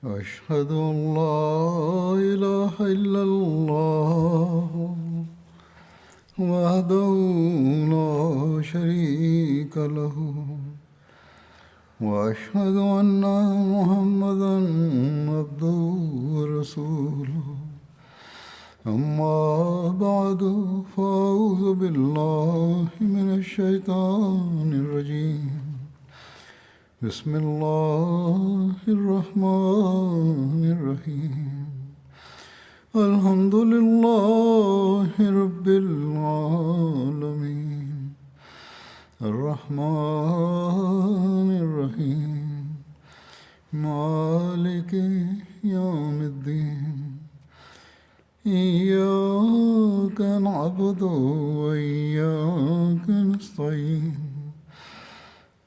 أشهد أن لا إله إلا الله وحده لا شريك له وأشهد أن محمدا عبده ورسوله أما بعد فأعوذ بالله من الشيطان الرجيم بسم الله الرحمن الرحيم الحمد لله رب العالمين الرحمن الرحيم مالك يوم الدين إياك نعبد وإياك نستعين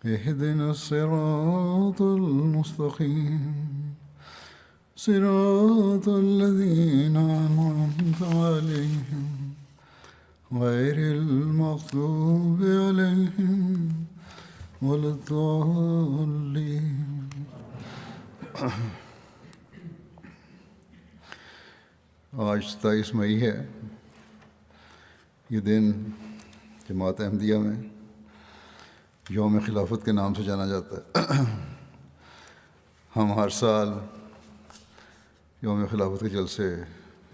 اهدنا الصراط المستقيم صراط الذين أنعمت عليهم غير المغضوب عليهم ولا الضالين. آج 27 مئی ہے. یہ دن جماعت احمدیہ میں یوم خلافت کے نام سے جانا جاتا ہے. ہم ہر سال یوم خلافت کے جلسے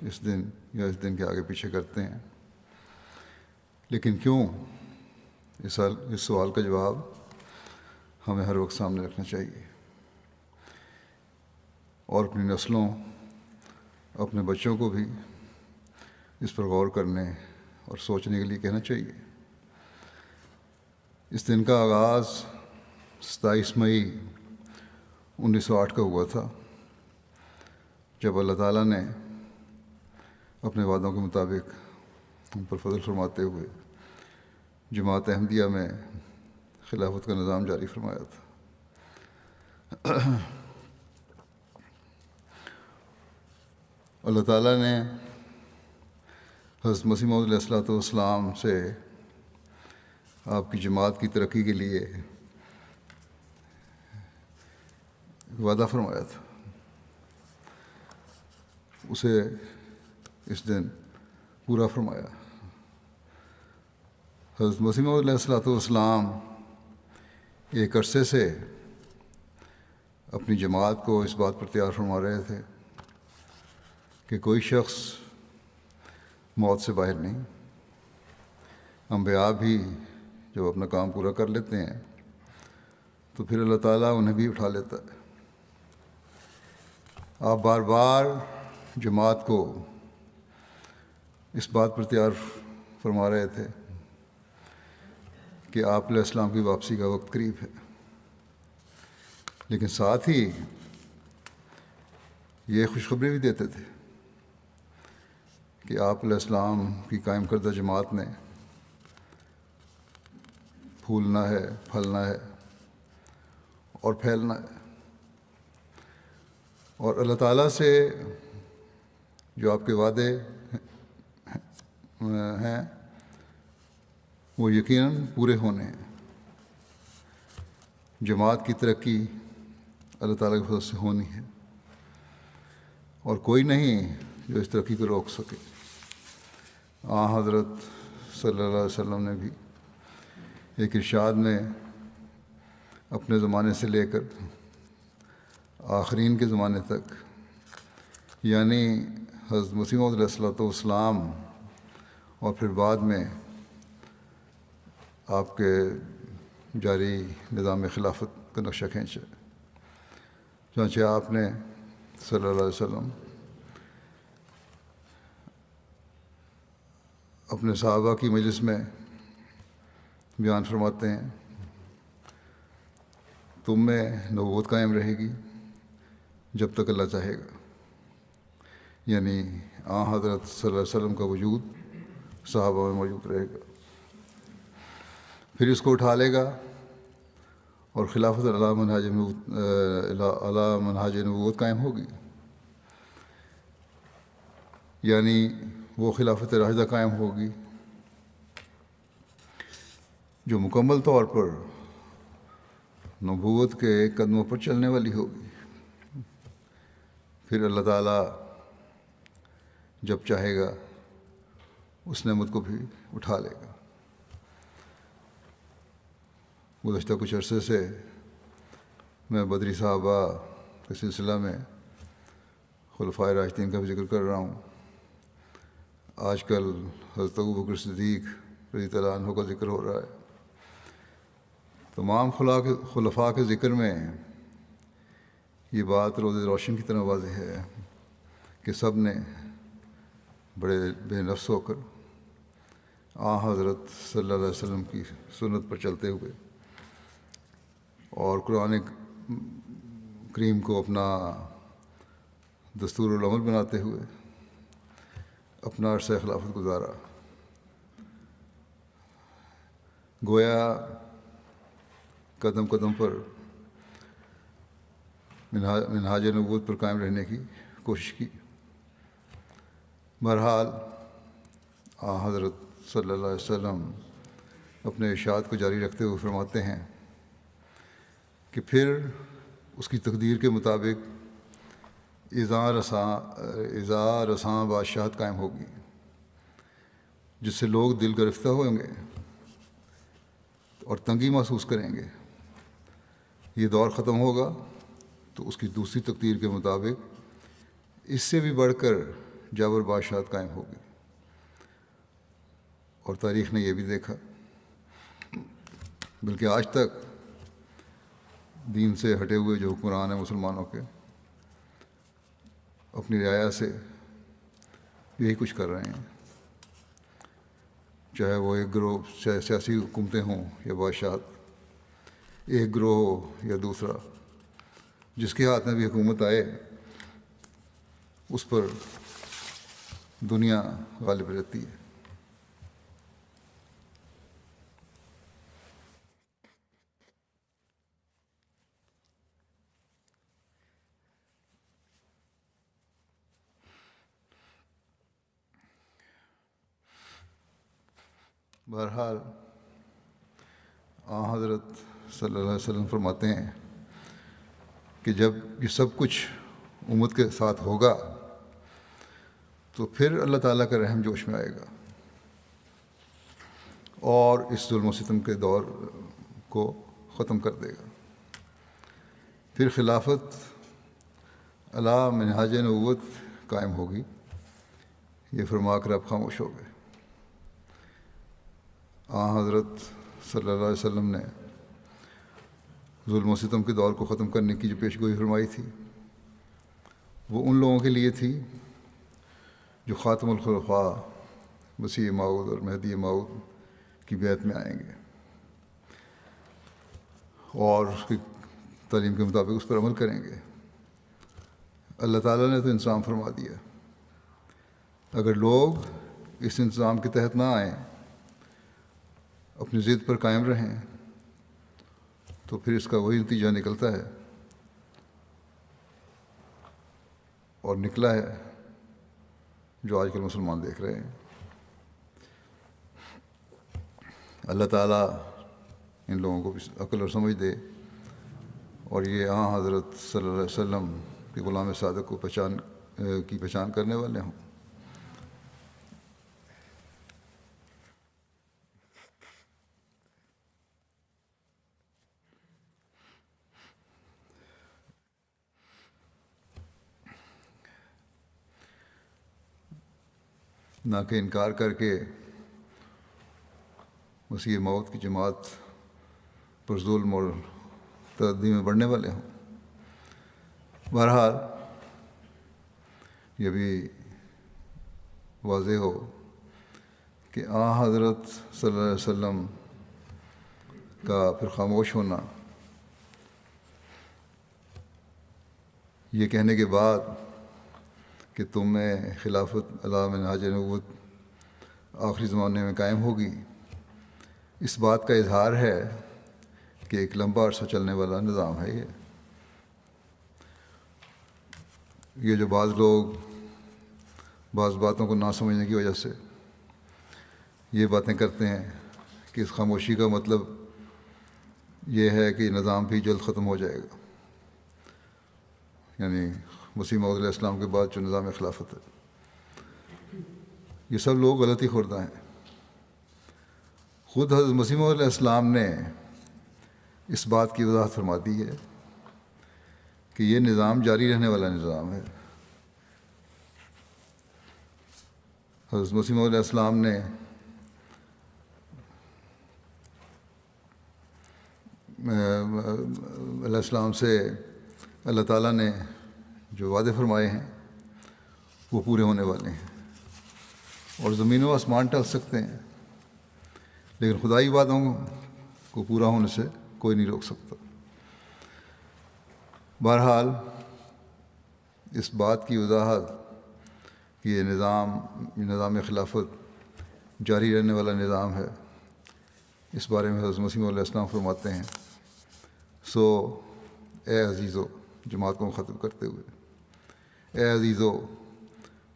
اس دن یا اس دن کے آگے پیچھے کرتے ہیں، لیکن کیوں؟ اس سوال کا جواب ہمیں ہر وقت سامنے رکھنا چاہیے اور اپنی نسلوں، اپنے بچوں کو بھی اس پر غور کرنے اور سوچنے کے لیے کہنا چاہیے. اس دن کا آغاز 27 مئی 1908 کا ہوا تھا، جب اللہ تعالیٰ نے اپنے وعدوں کے مطابق ہم پر فضل فرماتے ہوئے جماعت احمدیہ میں خلافت کا نظام جاری فرمایا تھا. اللہ تعالیٰ نے حضرت مسیح موعود علیہ السلام سے آپ کی جماعت کی ترقی کے لیے وعدہ فرمایا تھا. اسے اس دن پورا فرمایا. حضرت مسیح موعود علیہ السلام ایک عرصے سے اپنی جماعت کو اس بات پر تیار فرما رہے تھے کہ کوئی شخص موت سے باہر نہیں. انبیاء بھی جب اپنا کام پورا کر لیتے ہیں تو پھر اللہ تعالیٰ انہیں بھی اٹھا لیتا ہے. آپ بار بار جماعت کو اس بات پر تیار فرما رہے تھے کہ آپ علیہ السلام کی واپسی کا وقت قریب ہے، لیکن ساتھ ہی یہ خوشخبری بھی دیتے تھے کہ آپ علیہ السلام کی قائم کردہ جماعت نے پھولنا ہے، پھلنا ہے اور پھیلنا ہے، اور اللہ تعالیٰ سے جو آپ کے وعدے ہیں وہ یقیناً پورے ہونے ہیں. جماعت کی ترقی اللہ تعالیٰ کی فضل سے ہونی ہے اور کوئی نہیں جو اس ترقی کو روک سکے. حضرت صلی اللہ علیہ وسلم نے بھی ایک ارشاد میں اپنے زمانے سے لے کر آخرین کے زمانے تک، یعنی حضرت مسیح موعود علیہ السلام اور پھر بعد میں آپ کے جاری نظام خلافت کا نقشہ کھینچا. چنانچہ آپ نے صلی اللہ علیہ وسلم اپنے صحابہ کی مجلس میں بیان فرماتے ہیں، تم میں نبوت قائم رہے گی جب تک اللہ چاہے گا. یعنی حضرت صلی اللہ علیہ وسلم کا وجود صحابہ میں موجود رہے گا، پھر اس کو اٹھا لے گا اور خلافت علی منہاج نبوت قائم ہوگی. یعنی وہ خلافت راشدہ قائم ہوگی جو مکمل طور پر نبوت کے قدموں پر چلنے والی ہوگی. پھر اللہ تعالیٰ جب چاہے گا اس نعمت کو بھی اٹھا لے گا۔ گزشتہ کچھ عرصے سے میں بدری صحابہ کے سلسلہ میں خلفائے راشدین کا بھی ذکر کر رہا ہوں۔ آج کل حضرت ابوبکر صدیق رضی اللہ عنہ کا ذکر ہو رہا ہے۔ تمام خلفاء کے ذکر میں یہ بات روز روشن کی طرح واضح ہے کہ سب نے بڑے بے نفس ہو کر حضرت صلی اللہ علیہ وسلم کی سنت پر چلتے ہوئے اور قرآن کریم کو اپنا دستور العمل بناتے ہوئے اپنا عرصہ خلافت گزارا۔ گویا قدم قدم پر منہاج نبوت پر قائم رہنے کی کوشش کی۔ بہرحال حضرت صلی اللہ علیہ وسلم اپنے ارشاد کو جاری رکھتے ہوئے فرماتے ہیں کہ پھر اس کی تقدیر کے مطابق اذا رساں بادشاہت قائم ہوگی، جس سے لوگ دل گرفتہ ہوں گے اور تنگی محسوس کریں گے۔ یہ دور ختم ہوگا تو اس کی دوسری تقدیر کے مطابق اس سے بھی بڑھ کر جابر بادشاہت قائم ہوگی۔ اور تاریخ نے یہ بھی دیکھا، بلکہ آج تک دین سے ہٹے ہوئے جو حکمران ہیں مسلمانوں کے، اپنی رعایا سے یہی کچھ کر رہے ہیں، چاہے وہ ایک گروہ سیاسی حکومتیں ہوں یا بادشاہت، ایک گروہ ہو یا دوسرا، جس کے ہاتھ میں بھی حکومت آئے اس پر دنیا غالب رہتی ہے۔ بہرحال حضرت صلی اللہ علیہ وسلم فرماتے ہیں کہ جب یہ سب کچھ امت کے ساتھ ہوگا تو پھر اللہ تعالیٰ کا رحم جوش میں آئے گا اور اس ظلم و ستم کے دور کو ختم کر دے گا۔ پھر خلافت علی منہاج نبوت قائم ہوگی۔ یہ فرما کر آپ خاموش ہو گئے۔ حضرت صلی اللہ علیہ وسلم نے ظلم و ستم کے دور کو ختم کرنے کی جو پیش گوئی فرمائی تھی وہ ان لوگوں کے لیے تھی جو خاتم الخلفاء مسیح موعود اور مہدی موعود کی بیعت میں آئیں گے اور اس کی تعلیم کے مطابق اس پر عمل کریں گے۔ اللہ تعالیٰ نے تو انتظام فرما دیا، اگر لوگ اس انتظام کے تحت نہ آئیں، اپنی ضد پر قائم رہیں، تو پھر اس کا وہی نتیجہ نکلتا ہے اور نکلا ہے جو آج کل مسلمان دیکھ رہے ہیں۔ اللہ تعالیٰ ان لوگوں کو بھی عقل اور سمجھ دے اور یہ حضرت صلی اللہ علیہ وسلم کے غلام صادق کو پہچان کرنے والے ہوں۔ نہ کہ انکار کر کے مسیح موت کی جماعت پر ظلم اور تعدی میں بڑھنے والے ہوں۔ بہرحال یہ بھی واضح ہو کہ حضرت صلی اللہ علیہ وسلم کا پھر خاموش ہونا یہ کہنے کے بعد کہ تم میں خلافت علی منہاج نبوت آخری زمانے میں قائم ہوگی، اس بات کا اظہار ہے کہ ایک لمبا عرصہ چلنے والا نظام ہے۔ یہ جو بعض لوگ بعض باتوں کو نہ سمجھنے کی وجہ سے یہ باتیں کرتے ہیں کہ اس خاموشی کا مطلب یہ ہے کہ نظام بھی جلد ختم ہو جائے گا، یعنی مسیح موعود علیہ السلام کے بعد جو نظام خلافت ہے، یہ سب لوگ غلطی خوردہ ہیں۔ خود حضرت مسیح موعود علیہ السلام نے اس بات کی وضاحت فرما دی ہے کہ یہ نظام جاری رہنے والا نظام ہے۔ حضرت مسیح موعود علیہ السلام نے علیہ السلام سے اللہ تعالیٰ نے جو وعدے فرمائے ہیں وہ پورے ہونے والے ہیں، اور زمین و آسمان ٹل سکتے ہیں لیکن خدائی وعدوں کو پورا ہونے سے کوئی نہیں روک سکتا۔ بہرحال اس بات کی وضاحت کہ یہ نظام خلافت جاری رہنے والا نظام ہے، اس بارے میں حضرت مسیح علیہ السلام فرماتے ہیں، سو اے عزیزو، جماعت کو ختم کرتے ہوئے، اے عزیزو،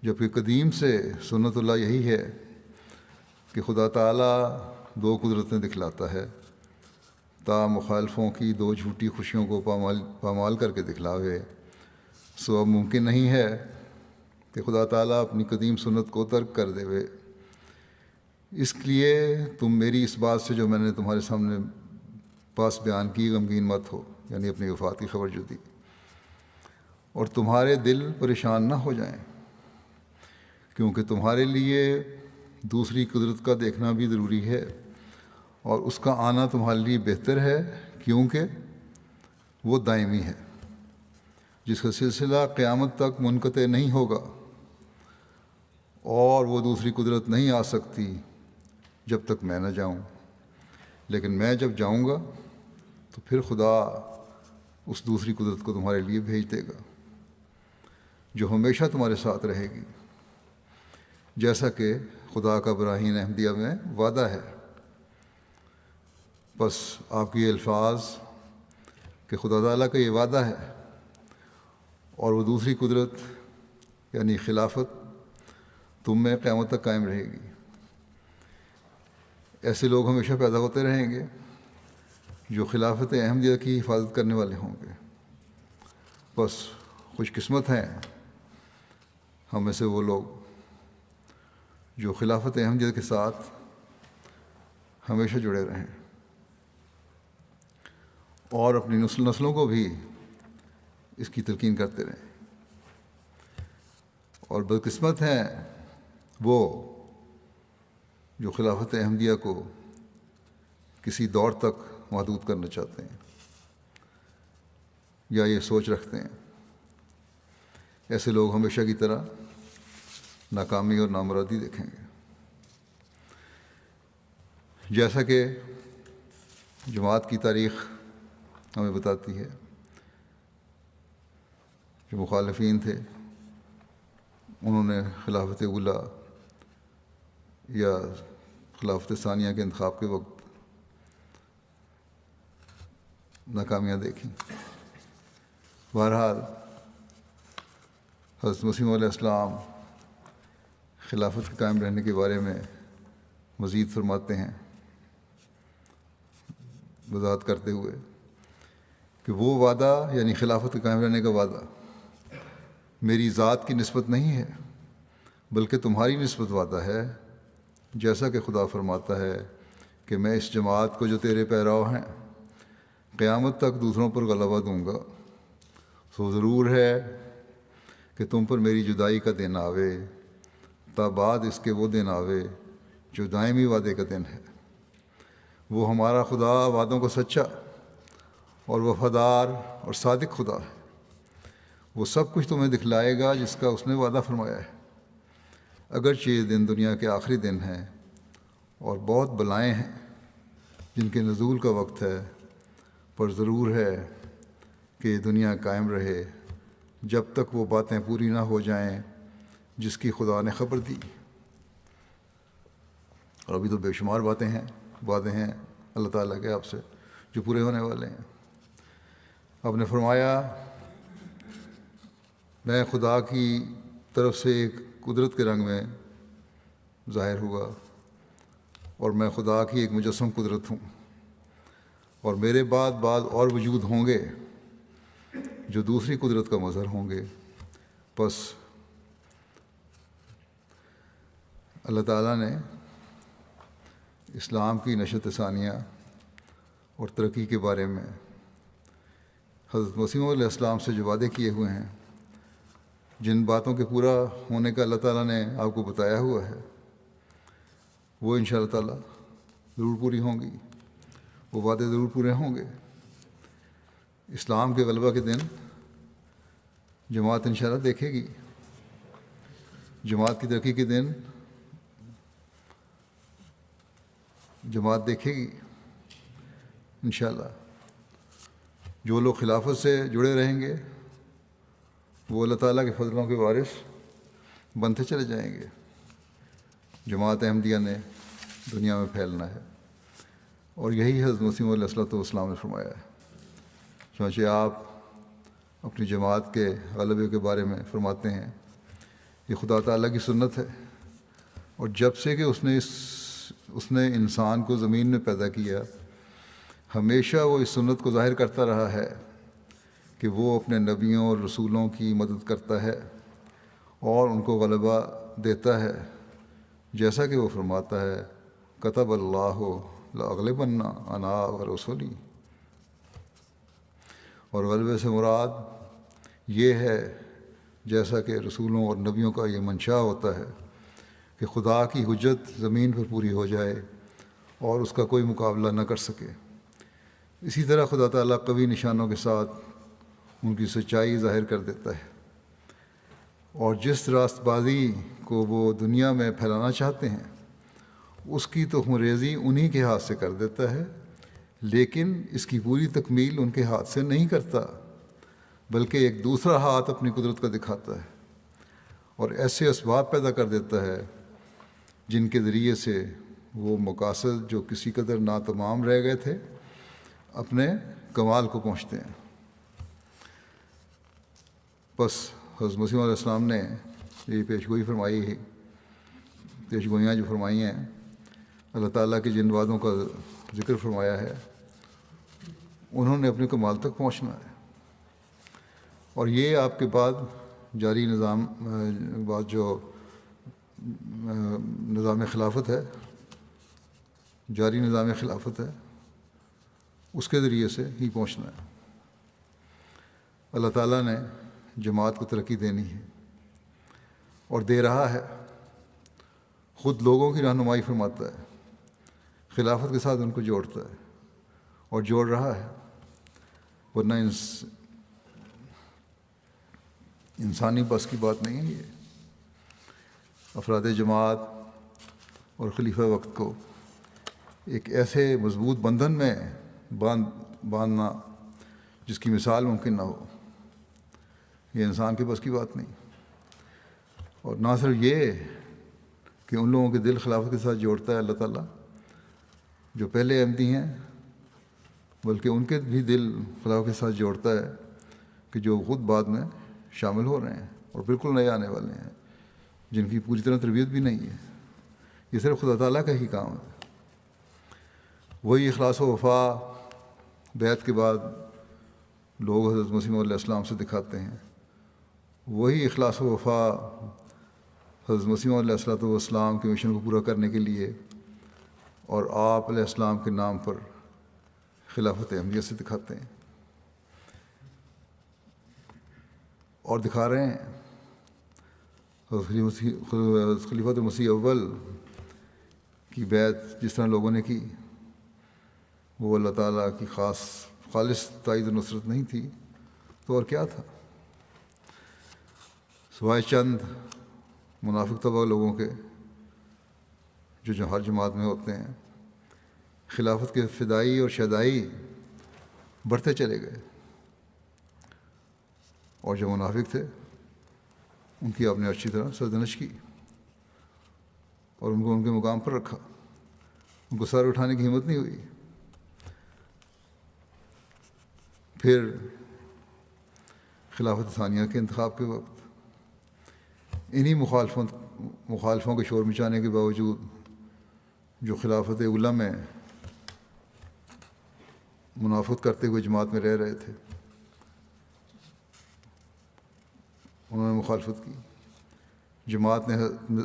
جبکہ قدیم سے سنت اللہ یہی ہے کہ خدا تعالیٰ دو قدرتیں دکھلاتا ہے تا مخالفوں کی دو جھوٹی خوشیوں کو پامال کر کے دکھلاوے، سو اب ممکن نہیں ہے کہ خدا تعالیٰ اپنی قدیم سنت کو ترک کر دے وے۔ اس لیے تم میری اس بات سے جو میں نے تمہارے سامنے پاس بیان کی غمگین مت ہو، یعنی اپنی وفات کی خبر جو دی، اور تمہارے دل پریشان نہ ہو جائیں، کیونکہ تمہارے لیے دوسری قدرت کا دیکھنا بھی ضروری ہے، اور اس کا آنا تمہارے لیے بہتر ہے، کیونکہ وہ دائمی ہے، جس کا سلسلہ قیامت تک منقطع نہیں ہوگا، اور وہ دوسری قدرت نہیں آ سکتی جب تک میں نہ جاؤں، لیکن میں جب جاؤں گا تو پھر خدا اس دوسری قدرت کو تمہارے لیے بھیج دے گا جو ہمیشہ تمہارے ساتھ رہے گی، جیسا کہ خدا کا براہین احمدیہ میں وعدہ ہے۔ بس آپ کے یہ الفاظ کہ خدا تعالیٰ کا یہ وعدہ ہے اور وہ دوسری قدرت یعنی خلافت تم میں قیامت تک قائم رہے گی، ایسے لوگ ہمیشہ پیدا ہوتے رہیں گے جو خلافت احمدیہ کی حفاظت کرنے والے ہوں گے۔ بس خوش قسمت ہیں ہم میں سے وہ لوگ جو خلافت احمدیہ کے ساتھ ہمیشہ جڑے رہیں اور اپنی نسلوں کو بھی اس کی تلقین کرتے رہیں، اور بدقسمت ہیں وہ جو خلافت احمدیہ کو کسی دور تک محدود کرنا چاہتے ہیں یا یہ سوچ رکھتے ہیں۔ ایسے لوگ ہمیشہ کی طرح ناکامی اور نامرادی دیکھیں گے، جیسا کہ جماعت کی تاریخ ہمیں بتاتی ہے۔ جو مخالفین تھے انہوں نے خلافت اولیٰ یا خلافت ثانیہ کے انتخاب کے وقت ناکامیاں دیکھیں۔ بہرحال حضرت مسیح علیہ السلام خلافت کے قائم رہنے کے بارے میں مزید فرماتے ہیں، وضاحت کرتے ہوئے کہ وہ وعدہ یعنی خلافت کے قائم رہنے کا وعدہ میری ذات کی نسبت نہیں ہے بلکہ تمہاری نسبت وعدہ ہے، جیسا کہ خدا فرماتا ہے کہ میں اس جماعت کو جو تیرے پیرو ہیں قیامت تک دوسروں پر غلبہ دوں گا، سو ضرور ہے کہ تم پر میری جدائی کا دن آوے، تا بعد اس کے وہ دن آوے جو دائمی وعدے کا دن ہے۔ وہ ہمارا خدا وعدوں کو سچا اور وفادار اور صادق خدا ہے، وہ سب کچھ تمہیں دکھلائے گا جس کا اس نے وعدہ فرمایا ہے، اگرچہ یہ دن دنیا کے آخری دن ہیں اور بہت بلائیں ہیں جن کے نزول کا وقت ہے، پر ضرور ہے کہ یہ دنیا قائم رہے جب تک وہ باتیں پوری نہ ہو جائیں جس کی خدا نے خبر دی۔ اور ابھی تو بے شمار باتیں ہیں، وعدے ہیں اللہ تعالیٰ کے آپ سے جو پورے ہونے والے ہیں۔ آپ نے فرمایا میں خدا کی طرف سے ایک قدرت کے رنگ میں ظاہر ہوا اور میں خدا کی ایک مجسم قدرت ہوں، اور میرے بعد اور وجود ہوں گے جو دوسری قدرت کا مظہر ہوں گے، پس اللہ تعالیٰ نے اسلام کی نشت ثانیہ اور ترقی کے بارے میں حضرت مسیح علیہ السلام سے جو وعدے کیے ہوئے ہیں، جن باتوں کے پورا ہونے کا اللہ تعالیٰ نے آپ کو بتایا ہوا ہے، وہ انشاءاللہ تعالیٰ ضرور پوری ہوں گی، وہ وعدے ضرور پورے ہوں گے۔ اسلام کے غلبہ کے دن جماعت انشاءاللہ دیکھے گی، جماعت کی ترقی کے دن جماعت دیکھے گی انشاءاللہ۔ جو لوگ خلافت سے جڑے رہیں گے وہ اللہ تعالیٰ کے فضلوں کے وارث بنتے چلے جائیں گے۔ جماعت احمدیہ نے دنیا میں پھیلنا ہے، اور یہی حضرت مسیح علیہ السلام نے فرمایا ہے۔ چنانچہ آپ اپنی جماعت کے غلبے کے بارے میں فرماتے ہیں، یہ خدا تعالیٰ کی سنت ہے، اور جب سے کہ اس نے انسان کو زمین میں پیدا کیا، ہمیشہ وہ اس سنت کو ظاہر کرتا رہا ہے کہ وہ اپنے نبیوں اور رسولوں کی مدد کرتا ہے اور ان کو غلبہ دیتا ہے، جیسا کہ وہ فرماتا ہے کتب اللہ لاغلبن انا ورسولی۔ اور غلبے سے مراد یہ ہے، جیسا کہ رسولوں اور نبیوں کا یہ منشا ہوتا ہے کہ خدا کی حجت زمین پر پوری ہو جائے اور اس کا کوئی مقابلہ نہ کر سکے۔ اسی طرح خدا تعالیٰ قوی نشانوں کے ساتھ ان کی سچائی ظاہر کر دیتا ہے، اور جس راست بازی کو وہ دنیا میں پھیلانا چاہتے ہیں اس کی تخم ریزی انہی کے ہاتھ سے کر دیتا ہے، لیکن اس کی پوری تکمیل ان کے ہاتھ سے نہیں کرتا، بلکہ ایک دوسرا ہاتھ اپنی قدرت کا دکھاتا ہے اور ایسے اسباب پیدا کر دیتا ہے جن کے ذریعے سے وہ مقاصد جو کسی قدر ناتمام رہ گئے تھے اپنے کمال کو پہنچتے ہیں۔ بس حضرت مسیح علیہ السلام نے یہ پیشگوئیاں جو فرمائی ہیں، اللہ تعالیٰ کے جن وعدوں کا ذکر فرمایا ہے، انہوں نے اپنے کمال تک پہنچنا ہے، اور یہ آپ کے بعد جاری نظام خلافت ہے، جاری نظام خلافت ہے، اس کے ذریعے سے ہی پہنچنا ہے۔ اللہ تعالیٰ نے جماعت کو ترقی دینی ہے اور دے رہا ہے، خود لوگوں کی رہنمائی فرماتا ہے، خلافت کے ساتھ ان کو جوڑتا ہے اور جوڑ رہا ہے، ورنہ انسانی بس کی بات نہیں ہے۔ یہ افراد جماعت اور خلیفہ وقت کو ایک ایسے مضبوط بندھن میں باندھنا جس کی مثال ممکن نہ ہو، یہ انسان کے بس کی بات نہیں۔ اور نہ صرف یہ کہ ان لوگوں کے دل خلافت کے ساتھ جوڑتا ہے اللہ تعالیٰ جو پہلے احمدی ہیں، بلکہ ان کے بھی دل خلافت کے ساتھ جوڑتا ہے کہ جو خود بعد میں شامل ہو رہے ہیں اور بالکل نئے آنے والے ہیں، جن کی پوری طرح تربیت بھی نہیں ہے۔ یہ صرف خدا تعالیٰ کا ہی کام ہے۔ وہی اخلاص و وفا بیعت کے بعد لوگ حضرت مسیح علیہ السلام سے دکھاتے ہیں، وہی اخلاص و وفا حضرت مسیح علیہ السلام کے مشن کو پورا کرنے کے لیے اور آپ علیہ السلام کے نام پر خلافت احمدیہ سے دکھاتے ہیں اور دکھا رہے ہیں۔ حضرت خلیفۃ المسیح اول کی بیعت جس طرح لوگوں نے کی، وہ اللہ تعالیٰ کی خالص تائید و نصرت نہیں تھی تو اور کیا تھا؟ سوائے چند منافق طبع لوگوں کے جو ہر جماعت میں ہوتے ہیں، خلافت کے فدائی اور شیدائی بڑھتے چلے گئے، اور جو منافق تھے ان کی آپ نے اچھی طرح سرزنش کی اور ان کو ان کے مقام پر رکھا، ان کو سر اٹھانے کی ہمت نہیں ہوئی۔ پھر خلافت ثانیہ کے انتخاب کے وقت انہی مخالفوں کے شور مچانے کے باوجود جو خلافت اولیٰ میں منافقت کرتے ہوئے جماعت میں رہ رہے تھے، انہوں نے مخالفت کی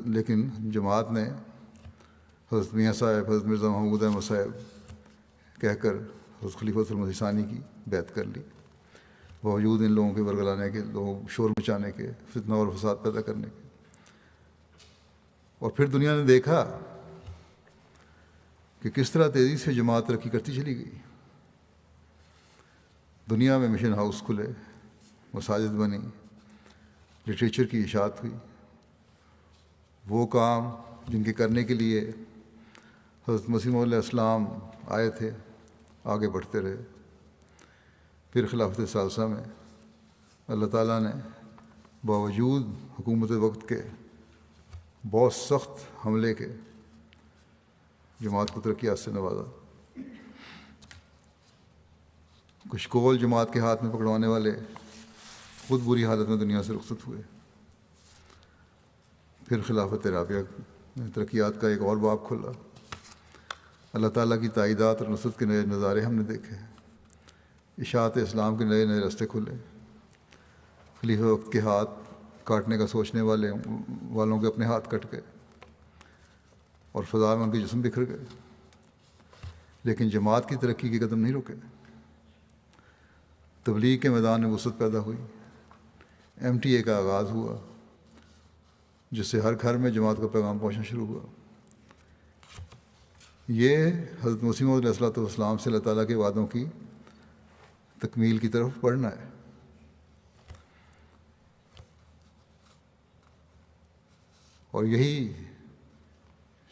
لیکن جماعت نے حضرت میاں صاحب، حضرت مرزا محمود احمد صاحب کہہ کر حضرت خلیفۃ المسیح ثانی کی بیعت کر لی، باوجود ان لوگوں کے ورگلانے کے، لوگوں شور مچانے کے، فتنہ اور فساد پیدا کرنے کے۔ اور پھر دنیا نے دیکھا کہ کس طرح تیزی سے جماعت ترقی کرتی چلی گئی۔ دنیا میں مشن ہاؤس کھلے، مساجد بنی، لٹریچر کی اشاعت ہوئی۔ وہ کام جن کے کرنے کے لیے حضرت مسیح علیہ السلام آئے تھے آگے بڑھتے رہے۔ پھر خلافت ثالثہ میں اللہ تعالیٰ نے باوجود حکومت وقت کے بہت سخت حملے کے جماعت کو ترقیات سے نوازا۔ کچھ کول جماعت کے ہاتھ میں پکڑوانے والے خود بری حالت میں دنیا سے رخصت ہوئے۔ پھر خلافت رابعہ میں ترقیات کا ایک اور باب کھلا۔ اللہ تعالیٰ کی تائیدات اور نصرت کے نئے نظارے ہم نے دیکھے، اشاعت اسلام کے نئے نئے راستے کھلے، خلیفہ وقت کے ہاتھ کاٹنے کا سوچنے والوں کے اپنے ہاتھ کٹ گئے اور فضا میں ان کے جسم بکھر گئے، لیکن جماعت کی ترقی کے قدم نہیں رکے۔ تبلیغ کے میدان میں وسعت پیدا ہوئی، MTA کا آغاز ہوا، جس سے ہر گھر میں جماعت کا پیغام پہنچنا شروع ہوا۔ یہ حضرت مسیح موعود علیہ السلام سے اللہ تعالیٰ کے وعدوں کی تکمیل کی طرف بڑھنا ہے۔ اور یہی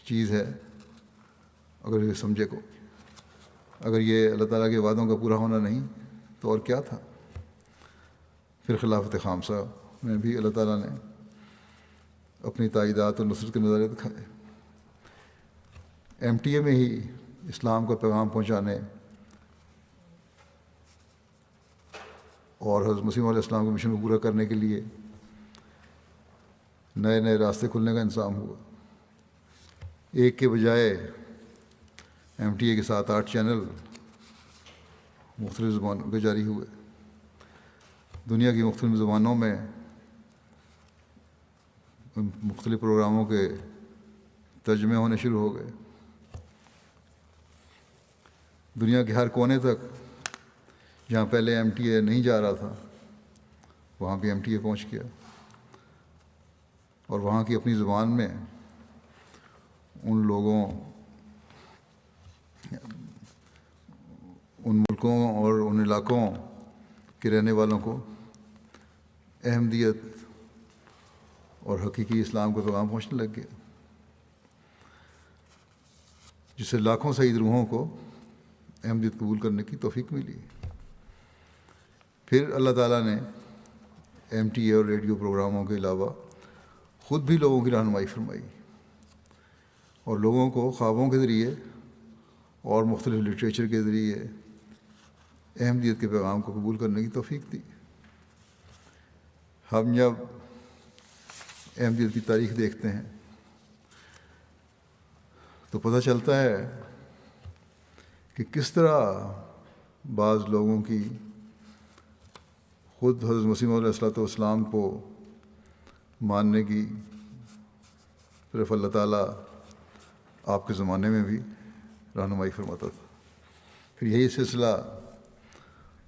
چیز ہے، اگر یہ سمجھے کو، اگر یہ اللہ تعالیٰ کے وعدوں کا پورا ہونا نہیں تو اور کیا تھا۔ پھر خلافت خامسہ میں بھی اللہ تعالیٰ نے اپنی تائیدات اور نصرت کے نظارے دکھائے۔ MTA میں ہی اسلام کا پیغام پہنچانے اور حضرت مسیح علیہ السلام کے مشن کو پورا کرنے کے لیے نئے نئے راستے کھلنے کا انتظام ہوا۔ ایک کے بجائے MTA کے 7-8 چینل مختلف زبانوں کے جاری ہوئے۔ دنیا کی مختلف زبانوں میں مختلف پروگراموں کے ترجمے ہونے شروع ہو گئے۔ دنیا کے ہر کونے تک جہاں پہلے MTA نہیں جا رہا تھا وہاں بھی MTA پہنچ گیا، اور وہاں کی اپنی زبان میں ان لوگوں، ان ملکوں اور ان علاقوں کے رہنے والوں کو احمدیت اور حقیقی اسلام کا پیغام پہنچنے لگ گیا، جس سے لاکھوں سعید روحوں کو احمدیت قبول کرنے کی توفیق ملی۔ پھر اللہ تعالیٰ نے MTA اور ریڈیو پروگراموں کے علاوہ خود بھی لوگوں کی رہنمائی فرمائی اور لوگوں کو خوابوں کے ذریعے اور مختلف لٹریچر کے ذریعے احمدیت کے پیغام کو قبول کرنے کی توفیق دی۔ ہم جب احمدیت کی تاریخ دیکھتے ہیں تو پتہ چلتا ہے کہ کس طرح بعض لوگوں کی خود حضرت مسیح علیہ السلام کو ماننے کی طرف اللہ تعالیٰ آپ کے زمانے میں بھی رہنمائی فرماتا تھا۔ پھر یہی سلسلہ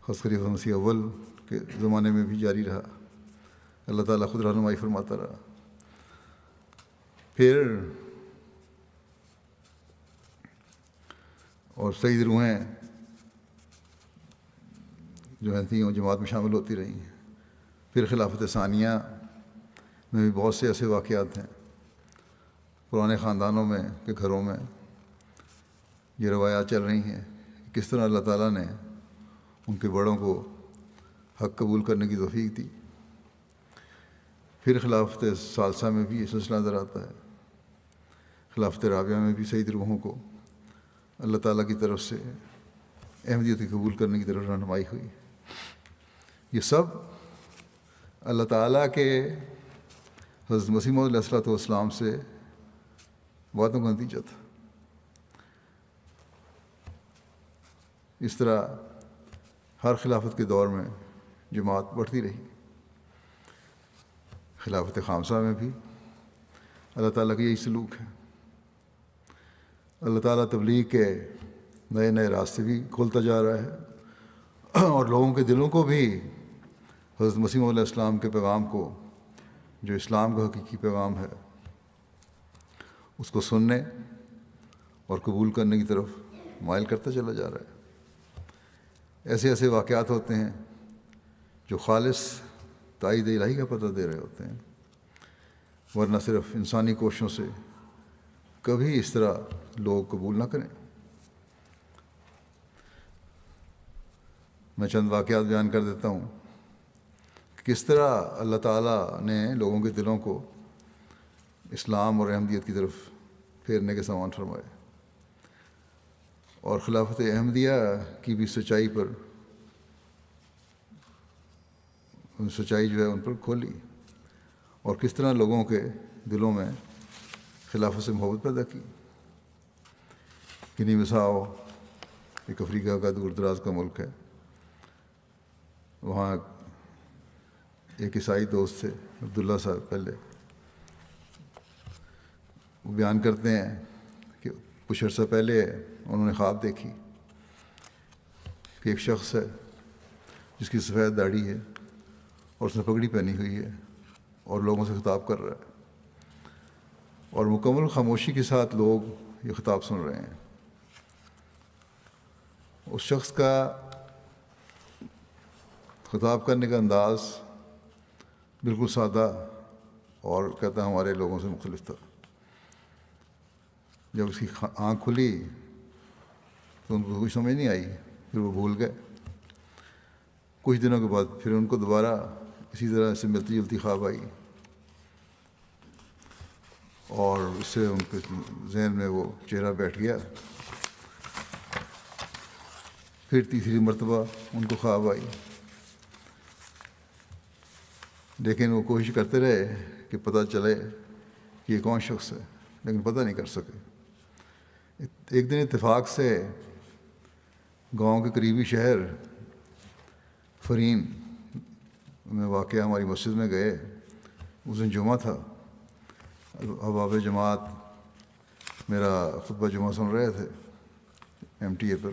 حضرت خلیفہ مسیح اول کے زمانے میں بھی جاری رہا، اللہ تعالیٰ خود رہنمائی فرماتا رہا۔ پھر اور سعید روحیں جو ہیں تھیں وہ جماعت میں شامل ہوتی رہیں۔ پھر خلافت ثانیہ میں بھی بہت سے ایسے واقعات ہیں پرانے خاندانوں میں کہ گھروں میں یہ روایات چل رہی ہیں کہ کس طرح اللہ تعالیٰ نے ان کے بڑوں کو حق قبول کرنے کی توفیق دی۔ پھر خلافت ثالثہ میں بھی یہ سلسلہ نظر آتا ہے۔ خلافت رابعہ میں بھی سعید روحوں کو اللہ تعالیٰ کی طرف سے احمدیت کی قبول کرنے کی طرف رہنمائی ہوئی۔ یہ سب اللہ تعالیٰ کے حضرت مسیح موعود علیہ السلام سے وعدوں کا نتیجہ تھا۔ اس طرح ہر خلافت کے دور میں جماعت بڑھتی رہی۔ خلافت خامسہ میں بھی اللہ تعالیٰ کا یہی سلوک ہے۔ اللہ تعالیٰ تبلیغ کے نئے نئے راستے بھی کھولتا جا رہا ہے، اور لوگوں کے دلوں کو بھی حضرت مسیح علیہ السلام کے پیغام کو، جو اسلام کا حقیقی پیغام ہے، اس کو سننے اور قبول کرنے کی طرف مائل کرتا چلا جا رہا ہے۔ ایسے ایسے واقعات ہوتے ہیں جو خالص تائید الہی کا پتہ دے رہے ہوتے ہیں، ورنہ صرف انسانی کوششوں سے کبھی اس طرح لوگ قبول نہ کریں۔ میں چند واقعات بیان کر دیتا ہوں کہ کس طرح اللہ تعالیٰ نے لوگوں کے دلوں کو اسلام اور احمدیت کی طرف پھیرنے کے سامان فرمائے، اور خلافت احمدیہ کی بھی سچائی جو ہے ان پر کھولی، اور کس طرح لوگوں کے دلوں میں خلافت سے محبت پیدا کی۔ گنی بساؤ ایک افریقہ کا دور دراز کا ملک ہے، وہاں ایک عیسائی دوست تھے عبداللہ صاحب پہلے، وہ بیان کرتے ہیں کہ کچھ عرصہ پہلے انہوں نے خواب دیکھی کہ ایک شخص ہے جس کی سفید داڑھی ہے اور اس نے پگڑی پہنی ہوئی ہے اور لوگوں سے خطاب کر رہا ہے، اور مکمل خاموشی کے ساتھ لوگ یہ خطاب سن رہے ہیں۔ اس شخص کا خطاب کرنے کا انداز بالکل سادہ اور کہتا ہمارے لوگوں سے مختلف تھا۔ جب اس کی آنکھ کھلی تو ان کو کچھ سمجھ نہیں آئی، پھر وہ بھول گئے۔ کچھ دنوں کے بعد پھر ان کو دوبارہ اسی طرح سے ملتی جلتی خواب آئی، اور اس سے ان کے ذہن میں وہ چہرہ بیٹھ گیا۔ پھر تیسری مرتبہ ان کو خواب آئی، لیکن وہ کوشش کرتے رہے کہ پتہ چلے کہ یہ کون شخص ہے، لیکن پتہ نہیں کر سکے۔ ایک دن اتفاق سے گاؤں کے قریبی شہر فرین میں واقع ہماری مسجد میں گئے۔ اس دن جمعہ تھا، احباب جماعت میرا خطبہ جمعہ سن رہے تھے MTA پر۔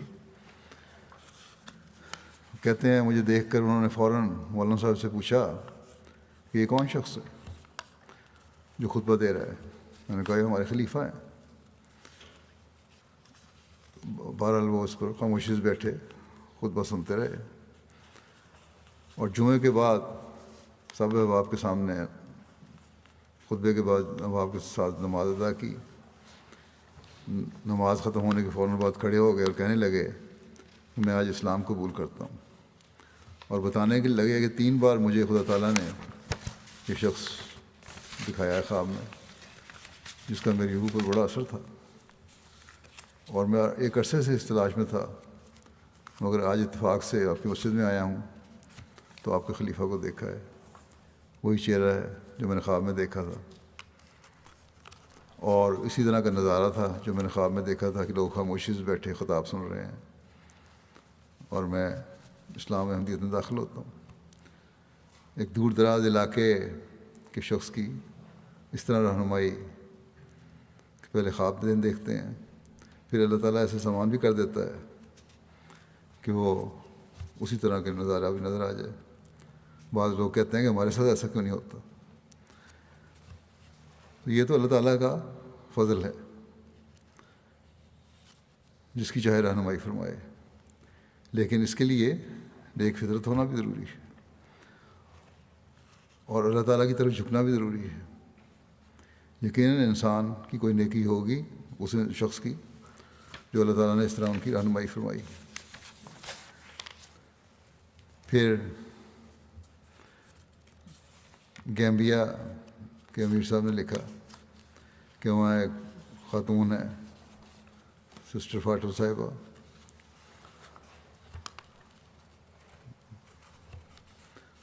کہتے ہیں مجھے دیکھ کر انہوں نے فوراً مولانا صاحب سے پوچھا کہ یہ کون شخص ہے جو خطبہ دے رہا ہے؟ میں نے کہا یہ ہمارے خلیفہ ہیں۔ بہرحال وہ اس پر خاموشی سے بیٹھے خطبہ سنتے رہے، اور جمعے کے بعد سب احباب کے سامنے خطبے کے بعد احباب کے ساتھ نماز ادا کی۔ نماز ختم ہونے کے فوراً بعد کھڑے ہو گئے اور کہنے لگے کہ میں آج اسلام قبول کرتا ہوں، اور بتانے کے لگے کہ 3 بار مجھے خدا تعالیٰ نے یہ شخص دکھایا ہے خواب میں، جس کا میری روح پر بڑا اثر تھا، اور میں ایک عرصے سے اس تلاش میں تھا، مگر آج اتفاق سے آپ کی مسجد میں آیا ہوں تو آپ کے خلیفہ کو دیکھا ہے۔ وہی چہرہ ہے جو میں نے خواب میں دیکھا تھا، اور اسی طرح کا نظارہ تھا جو میں نے خواب میں دیکھا تھا کہ لوگ خاموشی سے بیٹھے خطاب سن رہے ہیں، اور میں اسلام احمدیت میں داخل ہوتا ہوں۔ ایک دور دراز علاقے کے شخص کی اس طرح رہنمائی کہ پہلے خواب دن دیکھتے ہیں، پھر اللہ تعالیٰ ایسے سامان بھی کر دیتا ہے کہ وہ اسی طرح کے نظارہ بھی نظر آ جائے۔ بعض لوگ کہتے ہیں کہ ہمارے ساتھ ایسا کیوں نہیں ہوتا؟ یہ تو اللہ تعالیٰ کا فضل ہے، جس کی چاہے رہنمائی فرمائے، لیکن اس کے لیے نیک فطرت ہونا بھی ضروری ہے، اور اللہ تعالیٰ کی طرف جھکنا بھی ضروری ہے۔ یقیناً انسان کی کوئی نیکی ہوگی اس شخص کی جو اللہ تعالیٰ نے اس طرح ان کی رہنمائی فرمائی۔ پھر گیمبیا کے امیر صاحب نے لکھا کہ وہاں ایک خاتون ہے سسٹر فاٹر صاحبہ،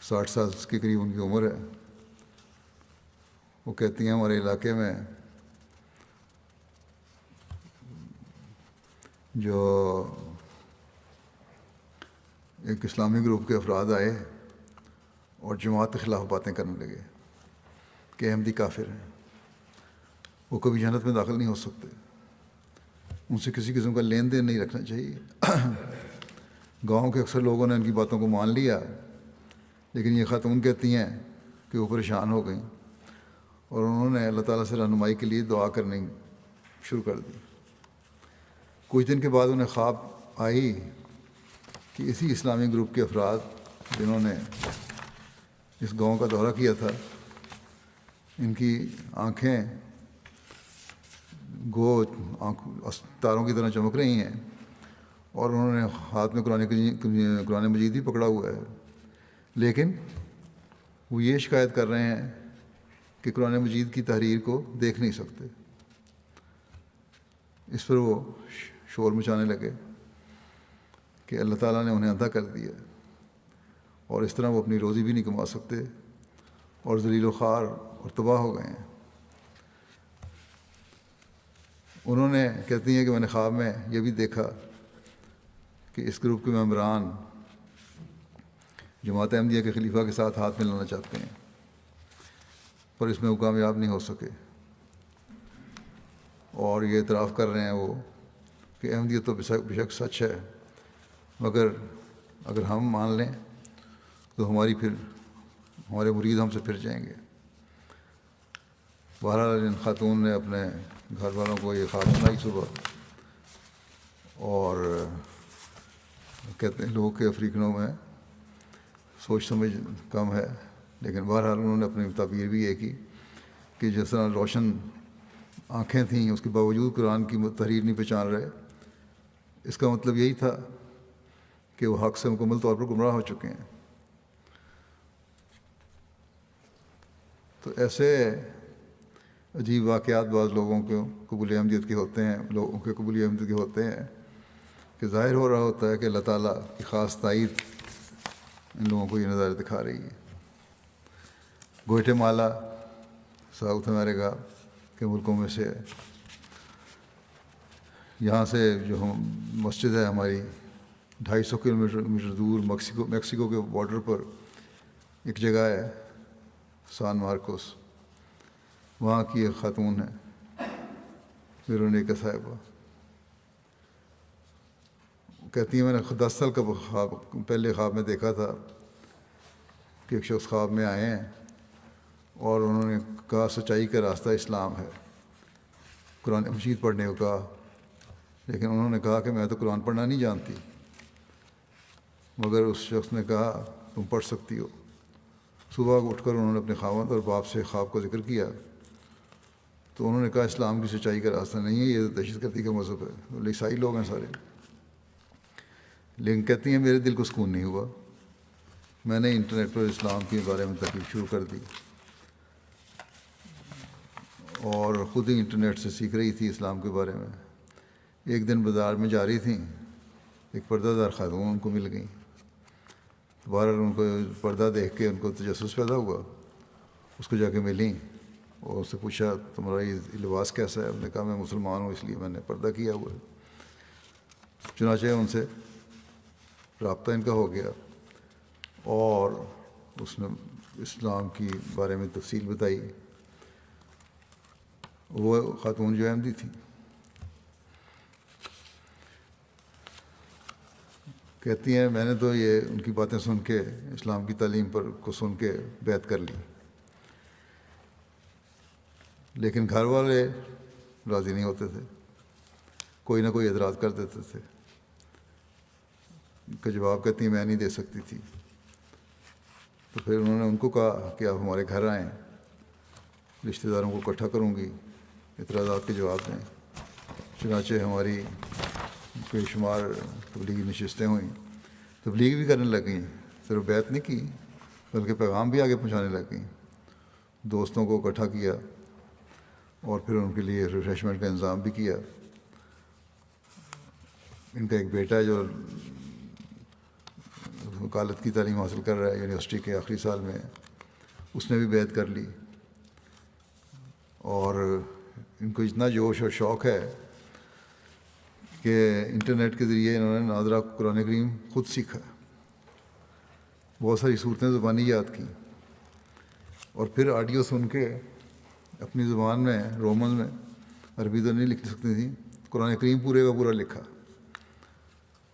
ساٹھ سال کے قریب ان کی عمر ہے۔ وہ کہتی ہیں ہمارے علاقے میں جو ایک اسلامی گروپ کے افراد آئے اور جماعت کے خلاف باتیں کرنے لگے، کہ احمدی کافر ہیں، وہ کبھی جنت میں داخل نہیں ہو سکتے، ان سے کسی قسم کا لین دین نہیں رکھنا چاہیے۔ گاؤں کے اکثر لوگوں نے ان کی باتوں کو مان لیا، لیکن یہ خاتون کہتی ہیں کہ وہ پریشان ہو گئیں اور انہوں نے اللہ تعالیٰ سے رہنمائی کے لیے دعا کرنی شروع کر دی۔ کچھ دن کے بعد انہیں خواب آئی کہ اسی اسلامی گروپ کے افراد جنہوں نے اس گاؤں کا دورہ کیا تھا، ان کی آنکھیں تاروں کی طرح چمک رہی ہیں، اور انہوں نے ہاتھ میں قرآن مجید بھی پکڑا ہوا ہے، لیکن وہ یہ شکایت کر رہے ہیں کہ قرآن مجید کی تحریر کو دیکھ نہیں سکتے۔ اس پر وہ شور مچانے لگے کہ اللہ تعالیٰ نے انہیں اندھا کر دیا، اور اس طرح وہ اپنی روزی بھی نہیں کما سکتے اور ذلیل و خوار اور تباہ ہو گئے ہیں۔ انہوں نے کہتی ہیں کہ میں نے خواب میں یہ بھی دیکھا کہ اس گروپ کے ممبران جماعت احمدیہ کے خلیفہ کے ساتھ ہاتھ ملانا چاہتے ہیں، پر اس میں وہ کامیاب نہیں ہو سکے، اور یہ اعتراف کر رہے ہیں وہ کہ احمدیت تو بے شک سچ ہے، مگر اگر ہم مان لیں تو ہمارے مرید ہم سے پھر جائیں گے۔ بہرحال ان خاتون نے اپنے گھر والوں کو یہ خواب سنائی صبح، اور کہتے ہیں لوگ کے افریقنوں میں سوچ سمجھ کم ہے، لیکن بہرحال انہوں نے اپنی تعبیر بھی یہ کی کہ جس طرح روشن آنکھیں تھیں اس کے باوجود قرآن کی تحریر نہیں پہچان رہے، اس کا مطلب یہی تھا کہ وہ حق سے مکمل طور پر گمراہ ہو چکے ہیں۔ تو ایسے عجیب واقعات بعض لوگوں کے قبول احمدیت کے ہوتے ہیں، کہ ظاہر ہو رہا ہوتا ہے کہ اللہ تعالیٰ کی خاص تائید ان لوگوں کو یہ نظارہ دکھا رہی ہے۔ گوئٹے مالا ساؤتھ امریکہ کے ملکوں میں سے ہے۔ یہاں سے جو مسجد ہے ہماری 250 کلومیٹر دور میکسیکو کے بارڈر پر ایک جگہ ہے سان مارکوس، وہاں کی ایک خاتون ہے ویرونیکا صاحبہ، کہتی ہیں میں نے 10 سال کا پہلے خواب میں دیکھا تھا کہ ایک شخص خواب میں آئے ہیں اور انہوں نے کہا سچائی کا راستہ اسلام ہے، قرآن مجید پڑھنے کو کہا، لیکن انہوں نے کہا کہ میں تو قرآن پڑھنا نہیں جانتی، مگر اس شخص نے کہا تم پڑھ سکتی ہو۔ صبح اٹھ کر انہوں نے اپنے خاوند اور باپ سے خواب کا ذکر کیا، تو انہوں نے کہا اسلام کی سچائی کا راستہ نہیں ہے، یہ تو دہشت گردی کا مذہب ہے، عیسائی لوگ ہیں سارے۔ لیکن کہتی ہیں میرے دل کو سکون نہیں ہوا، میں نے انٹرنیٹ پر اسلام کے بارے میں تحقیق شروع کر دی اور خود ہی انٹرنیٹ سے سیکھ رہی تھی اسلام کے بارے میں۔ ایک دن بازار میں جا رہی تھیں، ایک پردہ دار خاتون ان کو مل گئیں، بہرحال ان کو پردہ دیکھ کے ان کو تجسس پیدا ہوا، اس کو جا کے ملیں اور اس سے پوچھا تمہارا یہ لباس کیسا ہے؟ انہوں نے کہا میں مسلمان ہوں اس لیے میں نے پردہ کیا ہوا ہے۔ چنانچہ ان سے رابطہ ان کا ہو گیا اور اس نے اسلام کی بارے میں تفصیل بتائی۔ وہ خاتون جو احمدی تھی، کہتی ہیں میں نے تو یہ ان کی باتیں سن کے اسلام کی تعلیم کو سن کے بیعت کر لی، لیکن گھر والے راضی نہیں ہوتے تھے، کوئی نہ کوئی اعتراض کر دیتے تھے۔ ان کا جواب کہتی ہیں میں نہیں دے سکتی تھی، تو پھر انہوں نے ان کو کہا کہ آپ ہمارے گھر آئیں، رشتہ داروں کو اکٹھا کروں گی، اعتراضات کے جواب دیں۔ چنانچہ ہماری بے شمار تبلیغی نشستیں ہوئیں، تبلیغ بھی کرنے لگ گئیں، صرف بیعت نہیں کی بلکہ پیغام بھی آگے پہنچانے لگ گئیں۔ دوستوں کو اکٹھا کیا اور پھر ان کے لیے ریفریشمنٹ کا انتظام بھی کیا۔ ان کا ایک بیٹا ہے جو وکالت کی تعلیم حاصل کر رہا ہے یونیورسٹی کے آخری سال میں، اس نے بھی بیعت کر لی، اور ان کو اتنا جوش اور شوق ہے کہ انٹرنیٹ کے ذریعے انہوں نے نادرہ قرآن کریم خود سیکھا، بہت ساری صورتیں زبانی یاد کیں اور پھر آڈیو سن کے اپنی زبان میں رومن میں، عربی تو نہیں لکھ سکتی تھیں، قرآن کریم پورے کا پورا لکھا۔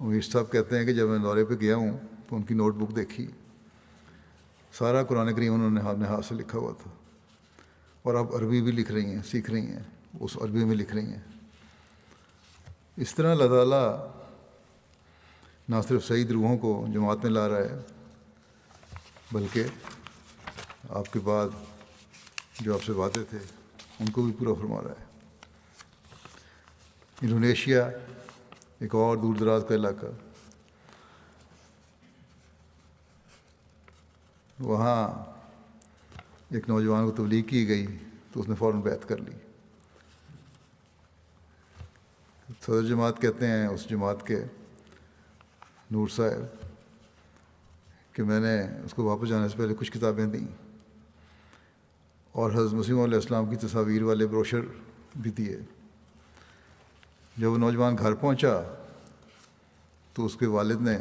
امیر صاحب کہتے ہیں کہ جب میں دورے پہ گیا ہوں تو ان کی نوٹ بک دیکھی، سارا قرآن کریم انہوں نے اپنے ہاتھ سے لکھا ہوا تھا، اور اب عربی بھی لکھ رہی ہیں، سیکھ رہی ہیں، اس عربی میں لکھ رہی ہیں۔ اس طرح اللہ تعالیٰ نہ صرف سعید روحوں کو جماعت میں لا رہا ہے، بلکہ آپ کے بعد جو آپ سے باتیں تھے ان کو بھی پورا فرما رہا ہے۔ انڈونیشیا ایک اور دور دراز کا علاقہ، وہاں ایک نوجوان کو تبلیغ کی گئی تو اس نے فوراً بیعت کر لی۔ صدر جماعت کہتے ہیں اس جماعت کے نور صاحب کہ میں نے اس کو واپس جانے سے پہلے کچھ کتابیں دیں اور حضرت مسیح علیہ السلام کی تصاویر والے بروشر بھی دیے۔ جب وہ نوجوان گھر پہنچا تو اس کے والد نے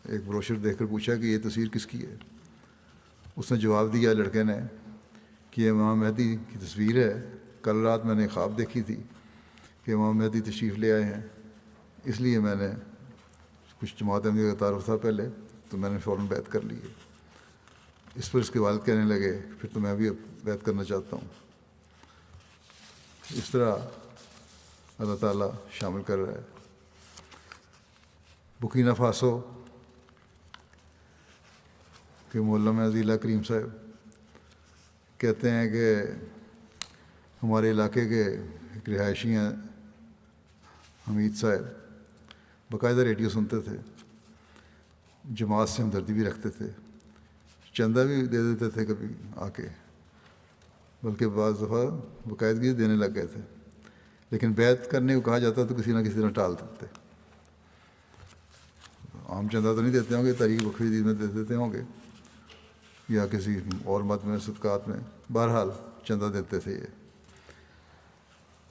ایک بروشر دیکھ کر پوچھا کہ یہ تصویر کس کی ہے؟ اس نے جواب دیا لڑکے نے کہ یہ امام مہدی کی تصویر ہے، کل رات میں نے خواب دیکھی تھی کہ امام مہدی تشریف لے آئے ہیں، اس لیے میں نے کچھ جماعت احمدیہ کا تعارف تھا پہلے تو میں نے فوراً بیعت کر لی ہے۔ اس پر اس کے والد کہنے لگے پھر تو میں بھی اب بیعت کرنا چاہتا ہوں۔ اس طرح اللہ تعالیٰ شامل کر رہا ہے۔ بکینا فاسو کے مولوی عزیلہ کریم صاحب کہتے ہیں کہ ہمارے علاقے کے ایک رہائشی ہیں حمید صاحب، باقاعدہ ریڈیو سنتے تھے، جماعت سے ہمدردی بھی رکھتے تھے، چندہ بھی دے دیتے تھے کبھی آ کے، بلکہ بعض دفعہ باقاعدگی دینے لگ گئے تھے، لیکن بیعت کرنے کو کہا جاتا تو کسی نہ کسی طرح ٹال دیتے۔ عام چندہ تو نہیں دیتے ہوں گے، تاریخ بکری عید میں دے دیتے ہوں گے یا کسی اور مت میں صدقات میں، بہرحال چندہ دیتے تھے۔ یہ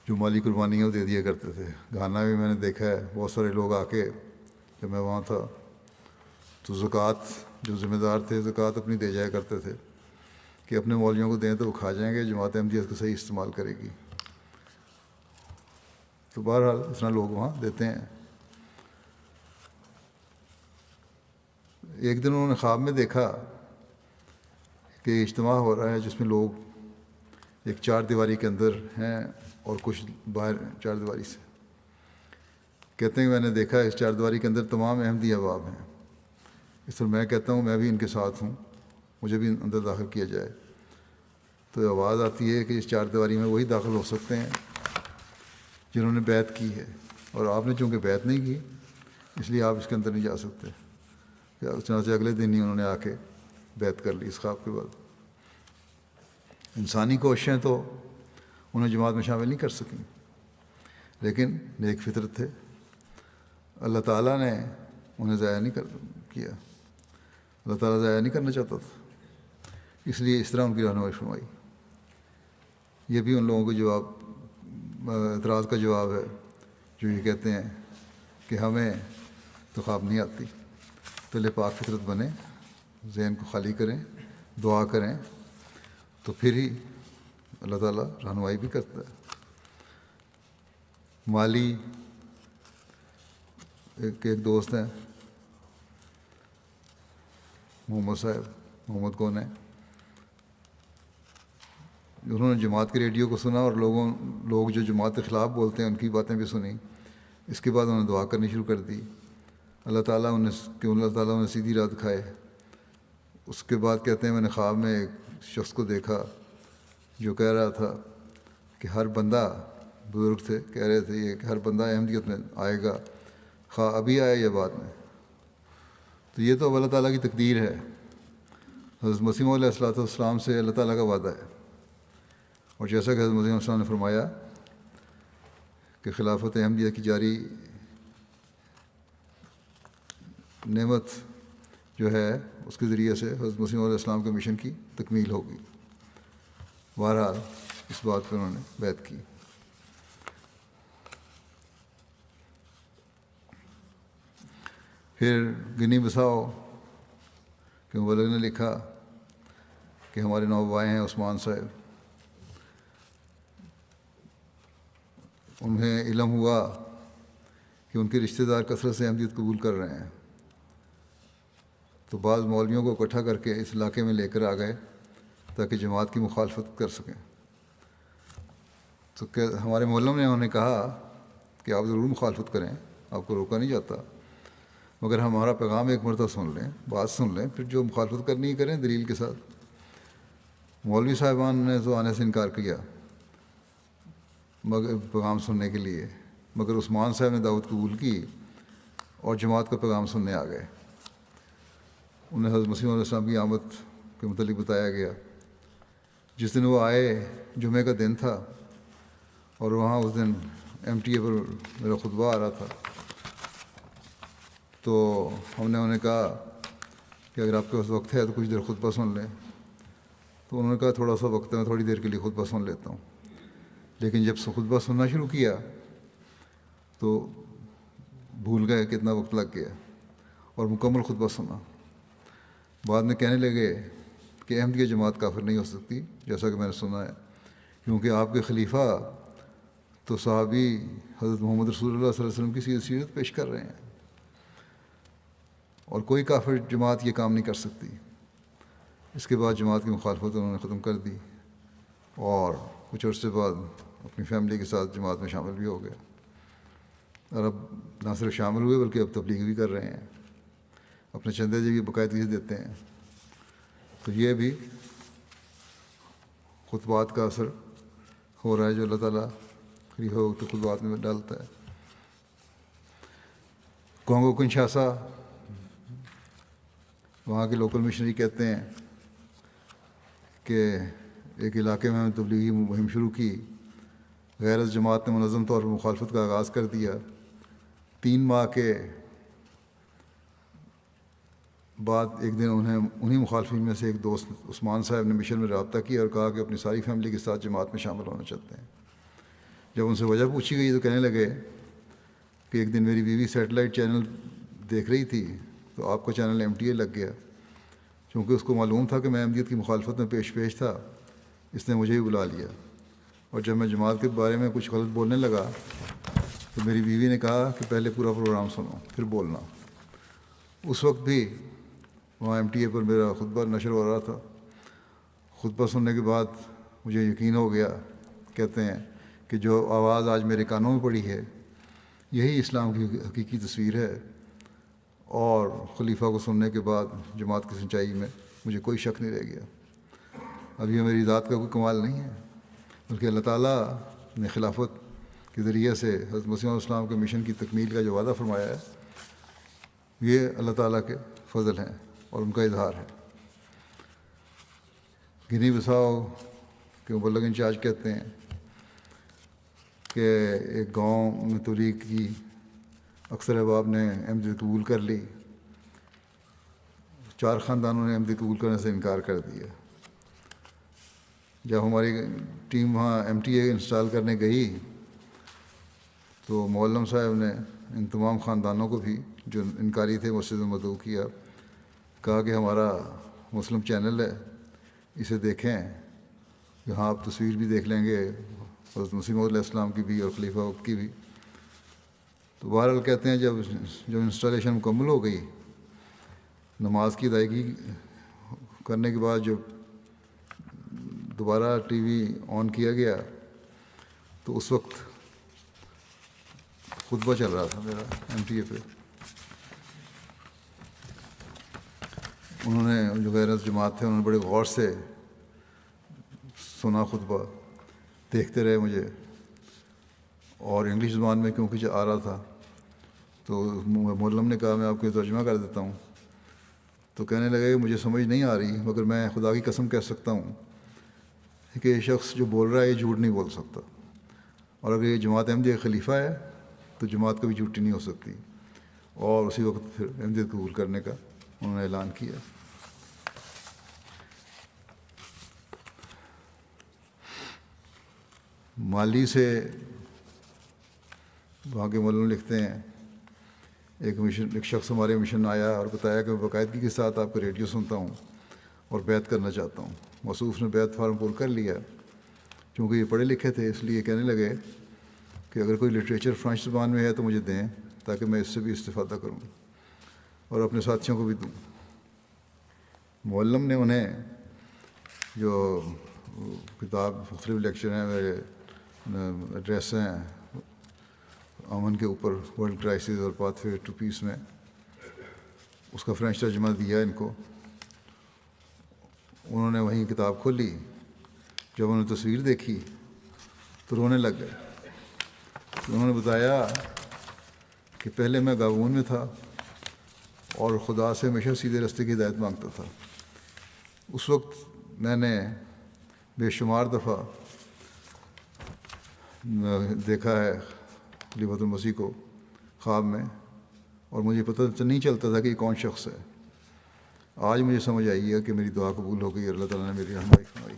جو مالی قربانیاں وہ دے دیا کرتے تھے۔ گھانا بھی میں نے دیکھا ہے، بہت سارے لوگ آ کے جب میں وہاں تھا تو زکوٰۃ جو ذمہ دار تھے زکوٰۃ اپنی دے جایا کرتے تھے کہ اپنے مولویوں کو دیں تو وہ کھا جائیں گے، جماعت احمدیہ اس کو صحیح استعمال کرے گی۔ تو بہرحال اس طرح لوگ وہاں دیتے ہیں۔ ایک دن انہوں نے خواب میں دیکھا کہ اجتماع ہو رہا ہے جس میں لوگ ایک چار دیواری کے اندر ہیں اور کچھ باہر چار دیواری سے۔ کہتے ہیں کہ میں نے دیکھا اس چار دیواری کے اندر تمام احمدی احباب ہیں، اس طرح میں کہتا ہوں میں بھی ان کے ساتھ ہوں، مجھے بھی اندر داخل کیا جائے۔ تو آواز آتی ہے کہ اس چار دیواری میں وہی داخل ہو سکتے ہیں جنہوں نے بیعت کی ہے، اور آپ نے چونکہ بیعت نہیں کی اس لیے آپ اس کے اندر نہیں جا سکتے۔ چنانچہ اگلے دن ہی انہوں نے آ کے بیعت کر لی اس خواب کے بعد۔ انسانی کوششیں تو انہیں جماعت میں شامل نہیں کر سکیں، لیکن نیک فطرت تھے، اللہ تعالیٰ نے انہیں ضائع نہیں کیا، اللہ تعالیٰ ضائع نہیں کرنا چاہتا تھا، اس لیے اس طرح ان کی رہنمائی فرمائی۔ یہ بھی ان لوگوں کو جواب اعتراض کا جواب ہے جو یہ کہتے ہیں کہ ہمیں تو خواب نہیں آتی، پہلے پاک فطرت بنیں، ذہن کو خالی کریں، دعا کریں، تو پھر ہی اللہ تعالیٰ رہنمائی بھی کرتا ہے۔ مالی ایک دوست ہیں محمد صاحب، محمد کون ہیں، انہوں نے جماعت کے ریڈیو کو سنا اور لوگ جو جماعت کے خلاف بولتے ہیں ان کی باتیں بھی سنی۔ اس کے بعد انہوں نے دعا کرنی شروع کر دی، اللہ تعالیٰ انہیں سیدھی راہ دکھائے۔ اس کے بعد کہتے ہیں میں نے خواب میں ایک شخص کو دیکھا جو کہہ رہا تھا کہ ہر بندہ، بزرگ تھے کہہ رہے تھے یہ کہ ہر بندہ احمدیت میں آئے گا، خواہ ابھی آئے یا بعد میں۔ تو یہ تو اب اللہ تعالیٰ کی تقدیر ہے، حضرت مسیح علیہ السلام سے اللہ تعالیٰ کا وعدہ ہے، اور جیسا کہ حضرت مسیح علیہ السلام نے فرمایا کہ خلافت احمدیہ کی جاری نعمت جو ہے اس کے ذریعے سے حضرت مسیح علیہ السلام کے مشن کی تکمیل ہوگی۔ بہرحال اس بات پر انہوں نے بیعت کی۔ پھر گنی بساؤ کے مبلغ نے لکھا کہ ہمارے نواب ہیں عثمان صاحب، انہیں علم ہوا کہ ان کے رشتہ دار کثرت سے احمدیت قبول کر رہے ہیں، تو بعض مولویوں کو اکٹھا کر کے اس علاقے میں لے کر آ گئے تاکہ جماعت کی مخالفت کر سکیں۔ تو ہمارے مولم نے انہیں کہا کہ آپ ضرور مخالفت کریں، آپ کو روکا نہیں جاتا، مگر ہمارا پیغام ایک مرتبہ سن لیں، بات سن لیں، پھر جو مخالفت کرنی ہے کریں دلیل کے ساتھ۔ مولوی صاحبان نے تو آنے سے انکار کیا مگر پیغام سننے کے لیے، مگر عثمان صاحب نے دعوت قبول کی اور جماعت کا پیغام سننے آ گئے۔ انہیں حضرت مسیح علیہ السلام کی آمد کے متعلق بتایا گیا۔ جس دن وہ آئے جمعہ کا دن تھا، اور وہاں اس دن MTA پر میرا خطبہ آ رہا تھا، تو ہم نے انہیں کہا کہ اگر آپ کے پاس وقت ہے تو کچھ دیر خطبہ سن لیں۔ تو انہوں نے کہا تھوڑا سا وقت ہے، میں تھوڑی دیر کے لیے خطبہ سن لیتا ہوں۔ لیکن جب خطبہ سننا شروع کیا تو بھول گئے کتنا وقت لگ گیا، اور مکمل خطبہ سنا۔ بعد میں کہنے لگے کہ احمدیہ جماعت کافر نہیں ہو سکتی، جیسا کہ میں نے سنا ہے، کیونکہ آپ کے خلیفہ تو صحابی حضرت محمد رسول اللہ صلی اللہ علیہ وسلم کی سیرت پیش کر رہے ہیں، اور کوئی کافر جماعت یہ کام نہیں کر سکتی۔ اس کے بعد جماعت کی مخالفت انہوں نے ختم کر دی، اور کچھ عرصے بعد اپنی فیملی کے ساتھ جماعت میں شامل بھی ہو گئے، اور اب نہ صرف شامل ہوئے بلکہ اب تبلیغ بھی کر رہے ہیں، اپنے چندے بھی باقاعدگی سے دیتے ہیں۔ تو یہ بھی خطبات کا اثر ہو رہا ہے جو اللہ تعالیٰ خلیفہ وقت خطبات میں ڈالتا ہے۔ کانگو کنشاسا، وہاں کے لوکل مشنری کہتے ہیں کہ ایک علاقے میں تبلیغی مہم شروع کی، غیر جماعت نے منظم طور پر مخالفت کا آغاز کر دیا۔ 3 ماہ کے بعد ایک دن انہیں مخالفین میں سے ایک دوست عثمان صاحب نے مشن میں رابطہ کیا اور کہا کہ اپنی ساری فیملی کے ساتھ جماعت میں شامل ہونا چاہتے ہیں۔ جب ان سے وجہ پوچھی گئی تو کہنے لگے کہ ایک دن میری بیوی سیٹلائٹ چینل دیکھ رہی تھی تو آپ کا چینل MTA لگ گیا، چونکہ اس کو معلوم تھا کہ میں احمدیت کی مخالفت میں پیش تھا، اس نے مجھے ہی بلا لیا، اور جب میں جماعت کے بارے میں کچھ غلط بولنے لگا تو میری بیوی نے کہا کہ پہلے پورا پروگرام سنو پھر بولنا۔ اس وقت بھی وہاں MTA پر میرا خطبہ نشر ہو رہا تھا۔ خطبہ سننے کے بعد مجھے یقین ہو گیا، کہتے ہیں، کہ جو آواز آج میرے کانوں میں پڑی ہے یہی اسلام کی حقیقی تصویر ہے، اور خلیفہ کو سننے کے بعد جماعت کی سچائی میں مجھے کوئی شک نہیں رہ گیا۔ اب یہ میری ذات کا کوئی کمال نہیں ہے، بلکہ اللہ تعالیٰ نے خلافت کے ذریعے سے حضرت مسیح علیہ السلام کے مشن کی تکمیل کا جو وعدہ فرمایا ہے، یہ اللہ تعالیٰ کے فضل ہیں اور ان کا اظہار ہے۔ گنی بساؤ کے مبلغ انچارج کہتے ہیں کہ ایک گاؤں میں تبلیغ کی اکثر احباب نے احمدیت قبول کر لی، 4 خاندانوں نے احمدیت قبول کرنے سے انکار کر دیا۔ جب ہماری ٹیم وہاں MTA انسٹال کرنے گئی تو مولم صاحب نے ان تمام خاندانوں کو بھی جو انکاری تھے مسجد میں مدعو کیا، کہا کہ ہمارا مسلم چینل ہے، اسے دیکھیں، یہاں آپ تصویر بھی دیکھ لیں گے حضرت مسیح موعود علیہ السلام کی بھی اور خلیفہ وقت کی بھی۔ تو بہرحال کہتے ہیں جب انسٹالیشن مکمل ہو گئی، نماز کی ادائیگی کرنے کے بعد جب دوبارہ TV آن کیا گیا تو اس وقت خطبہ چل رہا تھا میرا MTA پہ۔ انہوں نے جو غیر جماعت تھے انہوں نے بڑے غور سے سنا خطبہ، دیکھتے رہے مجھے، اور انگلش زبان میں کیونکہ آ رہا تھا تو مولم نے کہا میں آپ کو ترجمہ کر دیتا ہوں۔ تو کہنے لگے کہ مجھے سمجھ نہیں آ رہی، مگر میں خدا کی قسم کہہ سکتا ہوں کہ یہ شخص جو بول رہا ہے یہ جھوٹ نہیں بول سکتا، اور اگر یہ جماعت احمدیہ کا خلیفہ ہے تو جماعت کبھی جھوٹی نہیں ہو سکتی۔ اور اسی وقت پھر احمدیت قبول کرنے کا انہوں نے اعلان کیا۔ مالی سے وہاں کے مولوی لکھتے ہیں ایک شخص ہمارے مشن آیا اور بتایا کہ میں باقاعدگی کے ساتھ آپ کا ریڈیو سنتا ہوں اور بیعت کرنا چاہتا ہوں۔ موصوف نے بیعت فارم پور کر لیا. چونکہ یہ پڑھے لکھے تھے اس لیے کہنے لگے کہ اگر کوئی لٹریچر فرانس زبان میں ہے تو مجھے دیں تاکہ میں اس سے بھی استفادہ کروں اور اپنے ساتھیوں کو بھی دوں. معلم نے انہیں جو کتاب مختلف لیکچر ہیں میرے ایڈریس ہیں امن کے اوپر ورلڈ کرائسس اور پاتھ وے ٹو پیس میں, اس کا فرینچ ترجمہ دیا ان کو. انہوں نے وہیں کتاب کھولی. جب انہوں نے تصویر دیکھی تو رونے لگ گئے. انہوں نے بتایا کہ پہلے میں گابون میں تھا اور خدا سے ہمیشہ سیدھے راستے کی ہدایت مانگتا تھا. اس وقت میں نے بے شمار دفعہ دیکھا ہے خلیفۃ المسیح کو خواب میں, اور مجھے پتہ نہیں چلتا تھا کہ یہ کون شخص ہے. آج مجھے سمجھ آئی ہے کہ میری دعا قبول ہو گئی اور اللہ تعالیٰ نے میری رہنمائی فرمائی.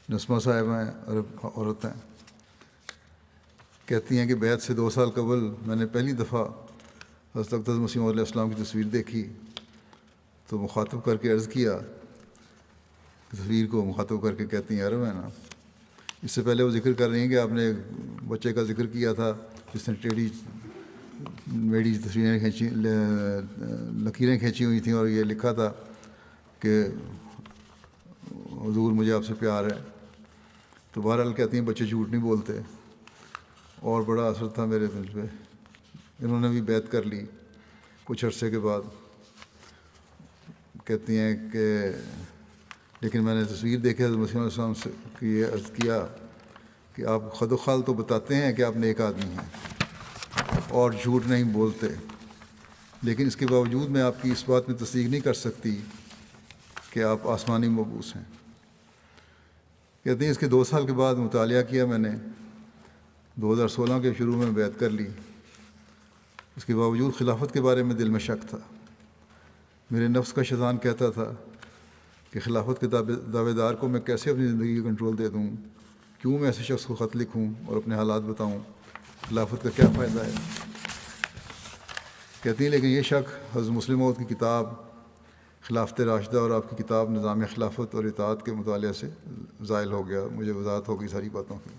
نسمہ صاحب ہیں, عرب عورت ہیں, کہتی ہیں کہ بیعت سے 2 سال قبل میں نے پہلی دفعہ حضرت اقدس مسیح علیہ السلام کی تصویر دیکھی تو مخاطب کر کے عرض کیا, تصویر کو مخاطب کر کے کہتی ہیں عرب ہے نا. اس سے پہلے وہ ذکر کر رہی ہیں کہ آپ نے ایک بچے کا ذکر کیا تھا جس نے ٹیڑھی میڑھی تصویریں کھینچی, لکیریں کھینچی ہوئی تھیں اور یہ لکھا تھا کہ حضور مجھے آپ سے پیار ہے. تو بہرحال کہتی ہیں بچے جھوٹ نہیں بولتے, اور بڑا اثر تھا میرے دل پہ. انہوں نے بھی بیعت کر لی کچھ عرصے کے بعد. کہتی ہیں کہ لیکن میں نے تصویر دیکھی حضرت مسیح علیہ السلام سے کہ یہ عرض کیا کہ آپ خد و خال تو بتاتے ہیں کہ آپ نیک آدمی ہیں اور جھوٹ نہیں بولتے, لیکن اس کے باوجود میں آپ کی اس بات میں تصدیق نہیں کر سکتی کہ آپ آسمانی مبعوث ہیں. کہتے ہیں اس کے 2 سال کے بعد مطالعہ کیا میں نے, 2016 کے شروع میں بیعت کر لی. اس کے باوجود خلافت کے بارے میں دل میں شک تھا. میرے نفس کا شیطان کہتا تھا کہ خلافت کے دعوے دار کو میں کیسے اپنی زندگی کا کنٹرول دے دوں, کیوں میں ایسے شخص کو خط لکھوں اور اپنے حالات بتاؤں, خلافت کا کیا فائدہ ہے. کہتی ہیں لیکن یہ شک حضرت مسلم موعود کی کتاب خلافت راشدہ اور آپ کی کتاب نظام خلافت اور اطاعت کے مطالعے سے زائل ہو گیا. مجھے وضاحت ہو گئی ساری باتوں کی.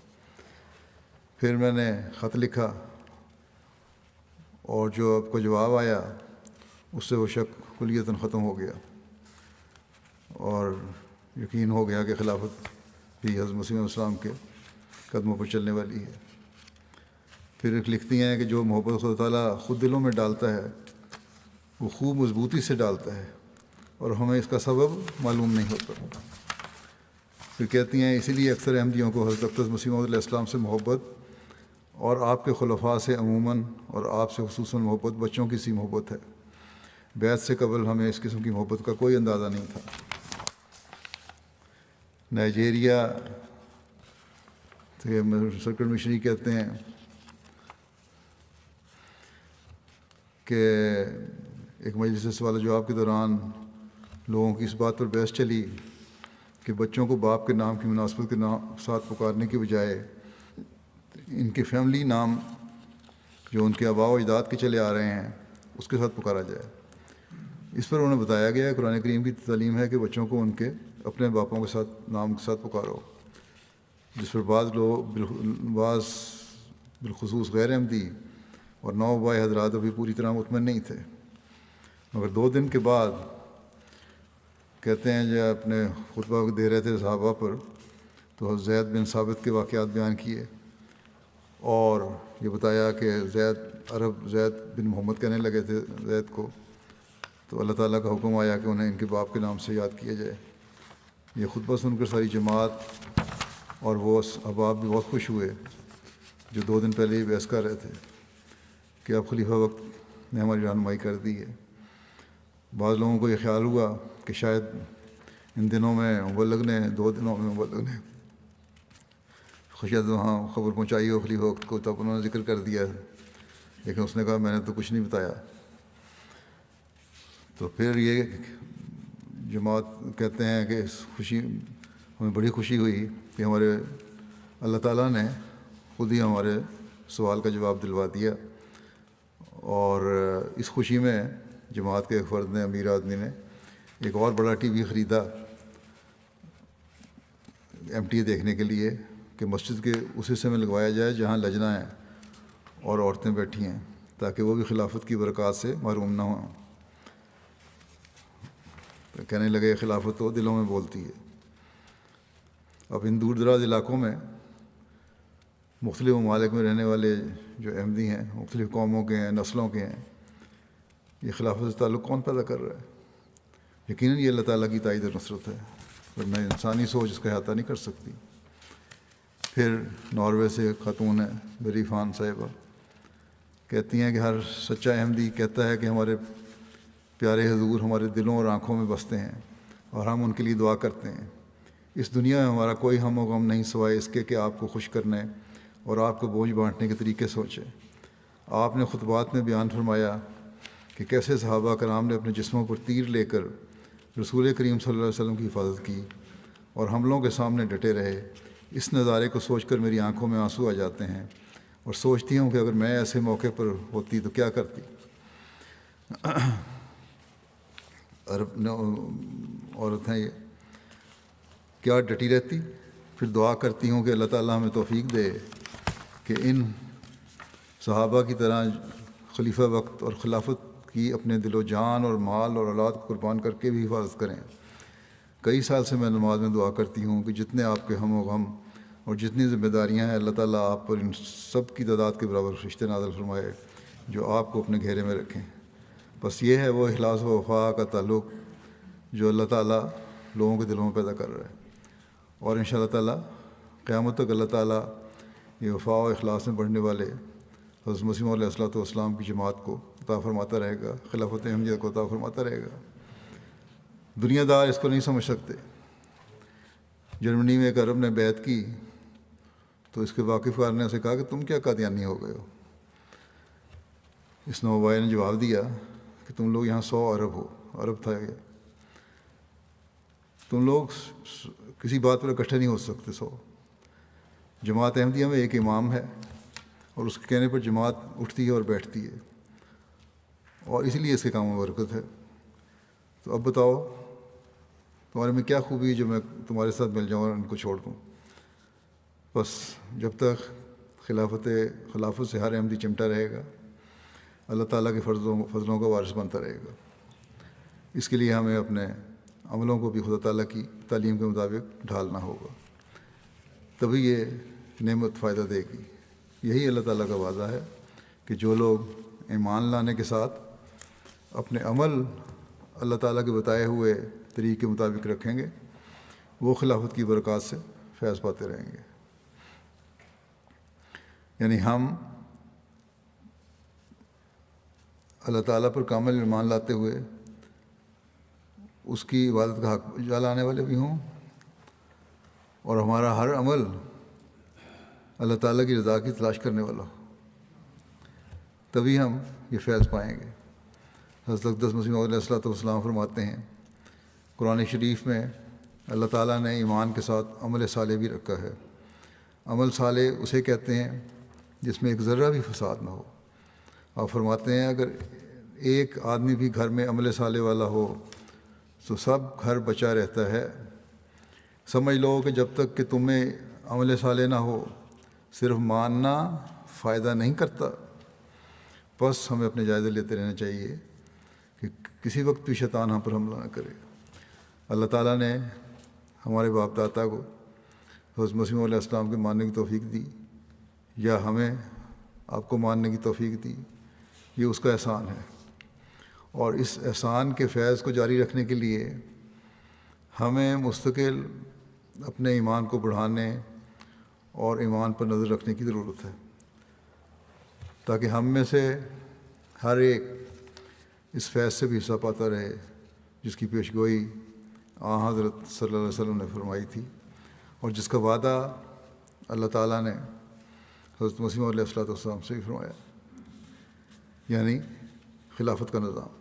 پھر میں نے خط لکھا اور جو آپ کو جواب آیا اس سے وہ شک کلیتاً ختم ہو گیا اور یقین ہو گیا کہ خلافت بھی حضرت مسیح علیہ السلام کے قدموں پر چلنے والی ہے. پھر ایک لکھتی ہیں کہ جو محبت خدا تعالیٰ خود دلوں میں ڈالتا ہے وہ خوب مضبوطی سے ڈالتا ہے اور ہمیں اس کا سبب معلوم نہیں ہوتا. پھر کہتی ہیں اسی لیے اکثر احمدیوں کو حضرت اقدس مسیح موعود علیہ السلام سے محبت اور آپ کے خلفاء سے عموماً اور آپ سے خصوصاً محبت بچوں کی سی محبت ہے. بیعت سے قبل ہمیں اس قسم کی محبت کا کوئی اندازہ نہیں تھا. نائجیریا سرکل مشنری کہتے ہیں کہ ایک مجلس سوال و جواب کے دوران لوگوں کی اس بات پر بحث چلی کہ بچوں کو باپ کے نام کی مناسبت کے ساتھ پکارنے کی بجائے ان کے فیملی نام جو ان کے آباء و اجداد کے چلے آ رہے ہیں اس کے ساتھ پکارا جائے. اس پر انہوں نے بتایا گیا ہے قرآن کریم کی تعلیم ہے کہ بچوں کو ان کے اپنے باپوں کے ساتھ نام کے ساتھ پکارو, جس پر بعض بالخصوص غیر احمدی اور نو بھائی حضرات ابھی پوری طرح مطمئن نہیں تھے. مگر 2 دن کے بعد کہتے ہیں جب اپنے خطبہ دے رہے تھے صحابہ پر تو حضرت زید بن ثابت کے واقعات بیان کیے اور یہ بتایا کہ عرب زید بن محمد کہنے لگے تھے زید کو, تو اللہ تعالیٰ کا حکم آیا کہ انہیں ان کے باپ کے نام سے یاد کیا جائے. یہ خطبہ سن کر ساری جماعت اور وہ احباب بھی بہت خوش ہوئے جو 2 دن پہلے ہی بحث کر رہے تھے کہ اب خلیفہ وقت نے ہماری رہنمائی کر دی ہے. بعض لوگوں کو یہ خیال ہوا کہ شاید ان دنوں میں مبلغ نے 2 دنوں میں مبلغ نے خوشیت وہاں خبر پہنچائی ہو خلیفہ کو, تب انہوں نے ذکر کر دیا, لیکن اس نے کہا میں نے تو کچھ نہیں بتایا. تو پھر یہ جماعت کہتے ہیں کہ اس خوشی ہمیں بڑی خوشی ہوئی کہ ہمارے اللہ تعالیٰ نے خود ہی ہمارے سوال کا جواب دلوا دیا. اور اس خوشی میں جماعت کے ایک فرد نے, امیر آدمی نے ایک اور بڑا ٹی وی خریدا MTA دیکھنے کے لیے کہ مسجد کے اس حصے میں لگوایا جائے جہاں لجنا ہے اور عورتیں بیٹھی ہیں، تاکہ وہ بھی خلافت کی برکات سے محروم نہ ہوں۔ تو کہنے لگے خلافت تو دلوں میں بولتی ہے۔ اب ان دور دراز علاقوں میں مختلف ممالک میں رہنے والے جو احمدی ہیں، مختلف قوموں کے ہیں، نسلوں کے ہیں، یہ خلافت سے تعلق کون پیدا کر رہا ہے؟ یقیناً یہ اللہ تعالیٰ کی تائید اور نصرت ہے، ورنہ انسانی سوچ اس کا احاطہ نہیں کر سکتی۔ پھر ناروے سے خاتون ہے بری فان صاحبہ، کہتی ہیں کہ ہر سچا احمدی کہتا ہے کہ ہمارے پیارے حضور ہمارے دلوں اور آنکھوں میں بستے ہیں اور ہم ان کے لیے دعا کرتے ہیں۔ اس دنیا میں ہمارا کوئی ہم و غم نہیں سوائے اس کے کہ آپ کو خوش کرنے اور آپ کو بوجھ بانٹنے کے طریقے سوچیں۔ آپ نے خطبات میں بیان فرمایا کہ کیسے صحابہ کرام نے اپنے جسموں پر تیر لے کر رسول کریم صلی اللہ علیہ وسلم کی حفاظت کی اور حملوں کے سامنے ڈٹے رہے۔ اس نظارے کو سوچ کر میری آنکھوں میں آنسو آ جاتے ہیں اور سوچتی ہوں کہ اگر میں ایسے موقع پر ہوتی تو کیا کرتی۔ عرب عورت ہیں یہ، کیا ڈٹی رہتی؟ پھر دعا کرتی ہوں کہ اللہ تعالیٰ ہمیں توفیق دے کہ ان صحابہ کی طرح خلیفہ وقت اور خلافت کی اپنے دل و جان اور مال اور اولاد کو قربان کر کے بھی حفاظت کریں۔ کئی سال سے میں نماز میں دعا کرتی ہوں کہ جتنے آپ کے ہم و غم اور جتنی ذمہ داریاں ہیں، اللہ تعالیٰ آپ پر ان سب کی تعداد کے برابر فرشتے نازل فرمائے جو آپ کو اپنے گھیرے میں رکھیں۔ بس یہ ہے وہ اخلاص و وفا کا تعلق جو اللہ تعالیٰ لوگوں کے دلوں میں پیدا کر رہا ہے، اور ان شاء اللہ تعالیٰ قیامت تک اللہ تعالیٰ یہ وفا و اخلاص میں بڑھنے والے حضرت مسیح علیہ الصلوۃ والسلام کی جماعت کو عطا فرماتا رہے گا، خلافت احمدیہ کو عطا فرماتا رہے گا۔ دنیا دار اس کو نہیں سمجھ سکتے۔ جرمنی میں ایک عرب نے بیعت کی تو اس کے واقف کار نے اسے کہا کہ تم کیا قادیانی ہو گئے ہو؟ اس نوبھائی نے جواب دیا کہ تم لوگ یہاں 100 عرب ہو، عرب تھا یہ، تم لوگ کسی بات پر اکٹھے نہیں ہو سکتے 100۔ جماعت احمدیہ میں ایک امام ہے اور اس کے کہنے پر جماعت اٹھتی ہے اور بیٹھتی ہے، اور اسی لیے اس کے کاموں میں برکت ہے۔ تو اب بتاؤ تمہارے میں کیا خوبی ہے جو میں تمہارے ساتھ مل جاؤں اور ان کو چھوڑ دوں؟ بس جب تک خلافت سے ہر احمدی چمٹا رہے گا، اللہ تعالیٰ کے فضلوں کا وارث بنتا رہے گا۔ اس کے لیے ہمیں اپنے عملوں کو بھی خدا تعالیٰ کی تعلیم کے مطابق ڈھالنا ہوگا، تبھی یہ نعمت فائدہ دے گی۔ یہی اللہ تعالیٰ کا وعدہ ہے کہ جو لوگ ایمان لانے کے ساتھ اپنے عمل اللہ تعالیٰ کے بتائے ہوئے طریقے کے مطابق رکھیں گے، وہ خلافت کی برکات سے فیض پاتے رہیں گے۔ یعنی ہم اللہ تعالیٰ پر کامل ایمان لاتے ہوئے اس کی عبادت کا حق جلانے والے بھی ہوں، اور ہمارا ہر عمل اللہ تعالیٰ کی رضا کی تلاش کرنے والا ہو، تبھی ہم یہ فیض پائیں گے۔ حضرت اقدس مسیح علیہ الصلوۃ والسلام فرماتے ہیں قرآن شریف میں اللہ تعالیٰ نے ایمان کے ساتھ عمل صالح بھی رکھا ہے۔ عمل صالح اسے کہتے ہیں جس میں ایک ذرہ بھی فساد نہ ہو۔ آپ فرماتے ہیں اگر ایک آدمی بھی گھر میں عمل صالح والا ہو تو سب گھر بچا رہتا ہے۔ سمجھ لو کہ جب تک کہ تمہیں عمل صالح نہ ہو، صرف ماننا فائدہ نہیں کرتا۔ بس ہمیں اپنے جائزے لیتے رہنا چاہیے کہ کسی وقت بھی شیطان ہم پر حملہ نہ کرے۔ اللہ تعالیٰ نے ہمارے باپ دادا کو حضرت مسیح علیہ السلام کے ماننے کی توفیق دی، یا ہمیں آپ کو ماننے کی توفیق دی، یہ اس کا احسان ہے، اور اس احسان کے فیض کو جاری رکھنے کے لیے ہمیں مستقل اپنے ایمان کو بڑھانے اور ایمان پر نظر رکھنے کی ضرورت ہے، تاکہ ہم میں سے ہر ایک اس فیض سے بھی حصہ پاتا رہے جس کی پیشگوئی حضرت صلی اللہ علیہ وسلم نے فرمائی تھی، اور جس کا وعدہ اللہ تعالیٰ نے حضرت مسیح علیہ السلام سے بھی فرمایا، یعنی خلافت کا نظام۔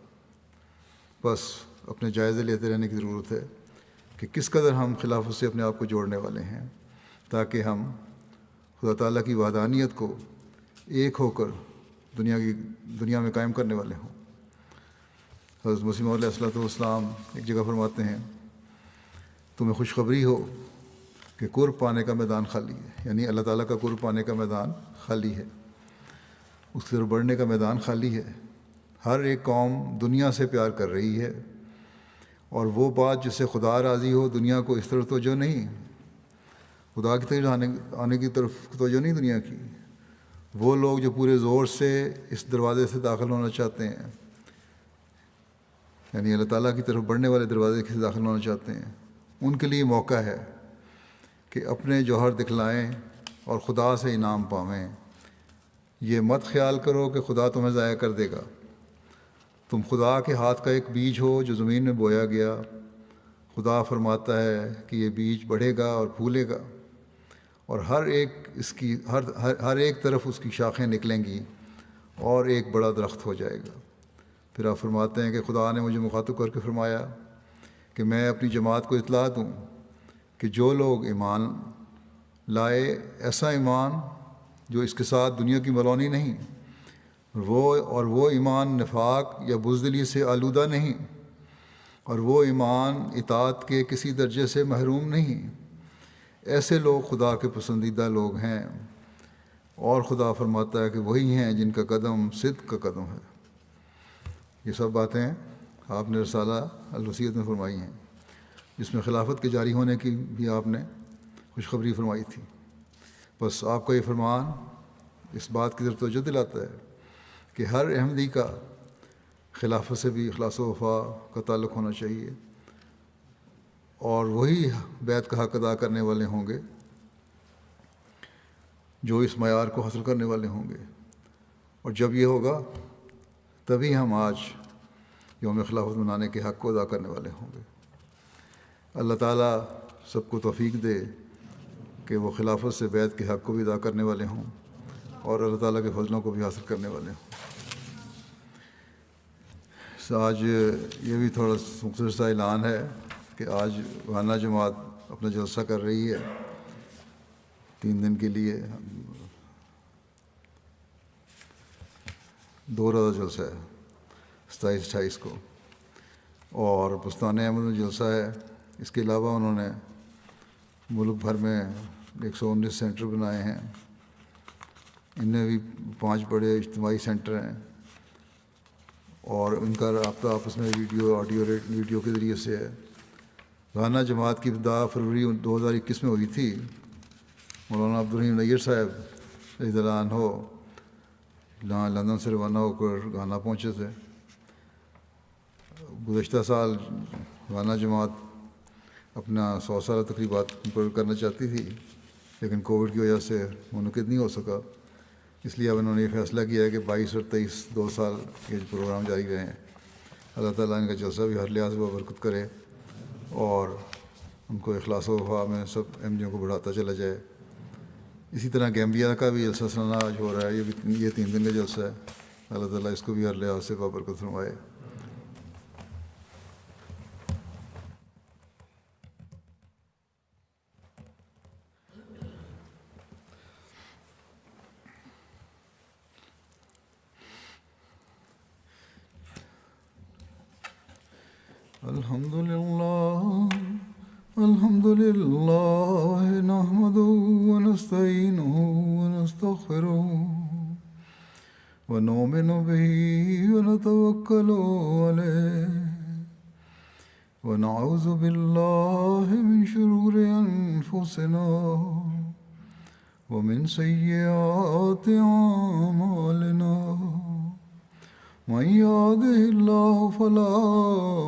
بس اپنے جائزے لیتے رہنے کی ضرورت ہے کہ کس قدر ہم خلافت سے اپنے آپ کو جوڑنے والے ہیں، تاکہ ہم خدا تعالیٰ کی وحدانیت کو ایک ہو کر دنیا میں قائم کرنے والے ہوں۔ حضرت مسیح موعود علیہ الصلوۃ والسلام ایک جگہ فرماتے ہیں تمہیں خوشخبری ہو کہ قرب پانے کا میدان خالی ہے، یعنی اللہ تعالیٰ کا قرب پانے کا میدان خالی ہے، اس کی طرف بڑھنے کا میدان خالی ہے۔ ہر ایک قوم دنیا سے پیار کر رہی ہے، اور وہ بات جس سے خدا راضی ہو دنیا کو اس طرف توجہ نہیں، خدا کی طرف آنے کی طرف توجہ نہیں دنیا کی۔ وہ لوگ جو پورے زور سے اس دروازے سے داخل ہونا چاہتے ہیں، یعنی اللہ تعالیٰ کی طرف بڑھنے والے دروازے سے داخل ہونا چاہتے ہیں، ان کے لیے موقع ہے کہ اپنے جوہر دکھلائیں اور خدا سے انعام پاویں۔ یہ مت خیال کرو کہ خدا تمہیں ضائع کر دے گا۔ تم خدا کے ہاتھ کا ایک بیج ہو جو زمین میں بویا گیا۔ خدا فرماتا ہے کہ یہ بیج بڑھے گا اور پھولے گا، اور ہر ایک طرف اس کی شاخیں نکلیں گی اور ایک بڑا درخت ہو جائے گا۔ پھر آپ فرماتے ہیں کہ خدا نے مجھے مخاطب کر کے فرمایا کہ میں اپنی جماعت کو اطلاع دوں کہ جو لوگ ایمان لائے، ایسا ایمان جو اس کے ساتھ دنیا کی ملونی نہیں، وہ ایمان نفاق یا بزدلی سے آلودہ نہیں، اور وہ ایمان اطاعت کے کسی درجے سے محروم نہیں، ایسے لوگ خدا کے پسندیدہ لوگ ہیں، اور خدا فرماتا ہے کہ وہی ہیں جن کا قدم صدق کا قدم ہے۔ یہ سب باتیں آپ نے رسالہ الوصیت میں فرمائی ہیں، جس میں خلافت کے جاری ہونے کی بھی آپ نے خوشخبری فرمائی تھی۔ بس آپ کا یہ فرمان اس بات کی طرف توجہ دلاتا ہے کہ ہر احمدی کا خلافت سے بھی اخلاص و وفا کا تعلق ہونا چاہیے، اور وہی بیعت کا حق ادا کرنے والے ہوں گے جو اس معیار کو حاصل کرنے والے ہوں گے۔ اور جب یہ ہوگا تبھی ہم آج یوم خلافت منانے کے حق کو ادا کرنے والے ہوں گے۔ اللہ تعالیٰ سب کو توفیق دے کہ وہ خلافت سے بیعت کے حق کو بھی ادا کرنے والے ہوں اور اللہ تعالیٰ کے فضلوں کو بھی حاصل کرنے والے ہوں۔ آج یہ بھی تھوڑا مختصر سا اعلان ہے کہ آج گھانا جماعت اپنا جلسہ کر رہی ہے 3 دن کے لیے، 2 روزہ جلسہ ہے 27-28 کو، اور بستان احمد میں جلسہ ہے۔ اس کے علاوہ انہوں نے ملک بھر میں 119 سینٹر بنائے ہیں، ان میں بھی 5 بڑے اجتماعی سینٹر ہیں، اور ان کا رابطہ آپس میں ویڈیو کے ذریعے سے ہے۔ گھانا جماعت کی ابتدا فروری 2021 میں ہوئی تھی۔ مولانا عبدالرحیم نیر صاحب رضی اللہ عنہ لندن سے روانہ ہو کر گھانا پہنچے تھے۔ گزشتہ سال گھانا جماعت اپنا 100 سالہ تقریبات کرنا چاہتی تھی، لیکن کووڈ کی وجہ سے منعقد نہیں ہو سکا، اس لیے اب انہوں نے یہ فیصلہ کیا ہے کہ 22 اور 23 2 سال کے پروگرام جاری رہیں۔ اللہ تعالیٰ ان کا جلسہ بھی ہر لحاظ سے برکت کرے اور ان کو اخلاص و وفا میں سب احمدیوں کو بڑھاتا چلا جائے۔ اسی طرح گیمبیا کا بھی جلسہ سالانہ آج ہو رہا ہے، یہ 3 دن کا جلسہ ہے۔ اللہ تعالیٰ اس کو بھی ہر لحاظ سے برکت فرمائے۔ الحمد لله نحمده ونستعينه ونستغفره ونؤمن به ونتوكل عليه ونعوذ بالله من شرور أنفسنا ومن سيئات أعمالنا، من يهده الله فلا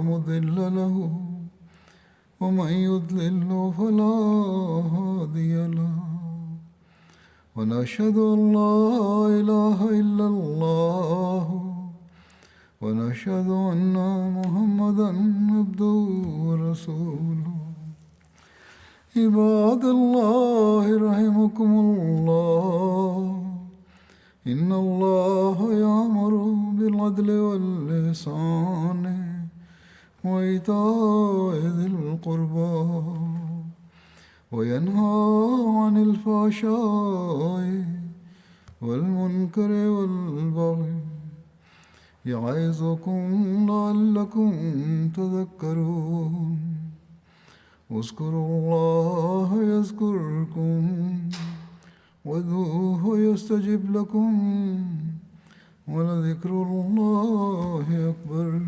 مضل له ومن يضلل فلا هادي له، ونشهد أن لا إله إلا الله ونشهد أن محمدا عبده ورسوله۔ عباد الله رحمكم الله، إن الله يأمر بالعدل والإحسان وإيتاء ذي القربى وينهى عن الفحشاء والمنكر والبغي يعظكم لعلكم تذكرون اذكروا الله يذكركم وادعوه يستجب لكم ولذكر الله أكبر.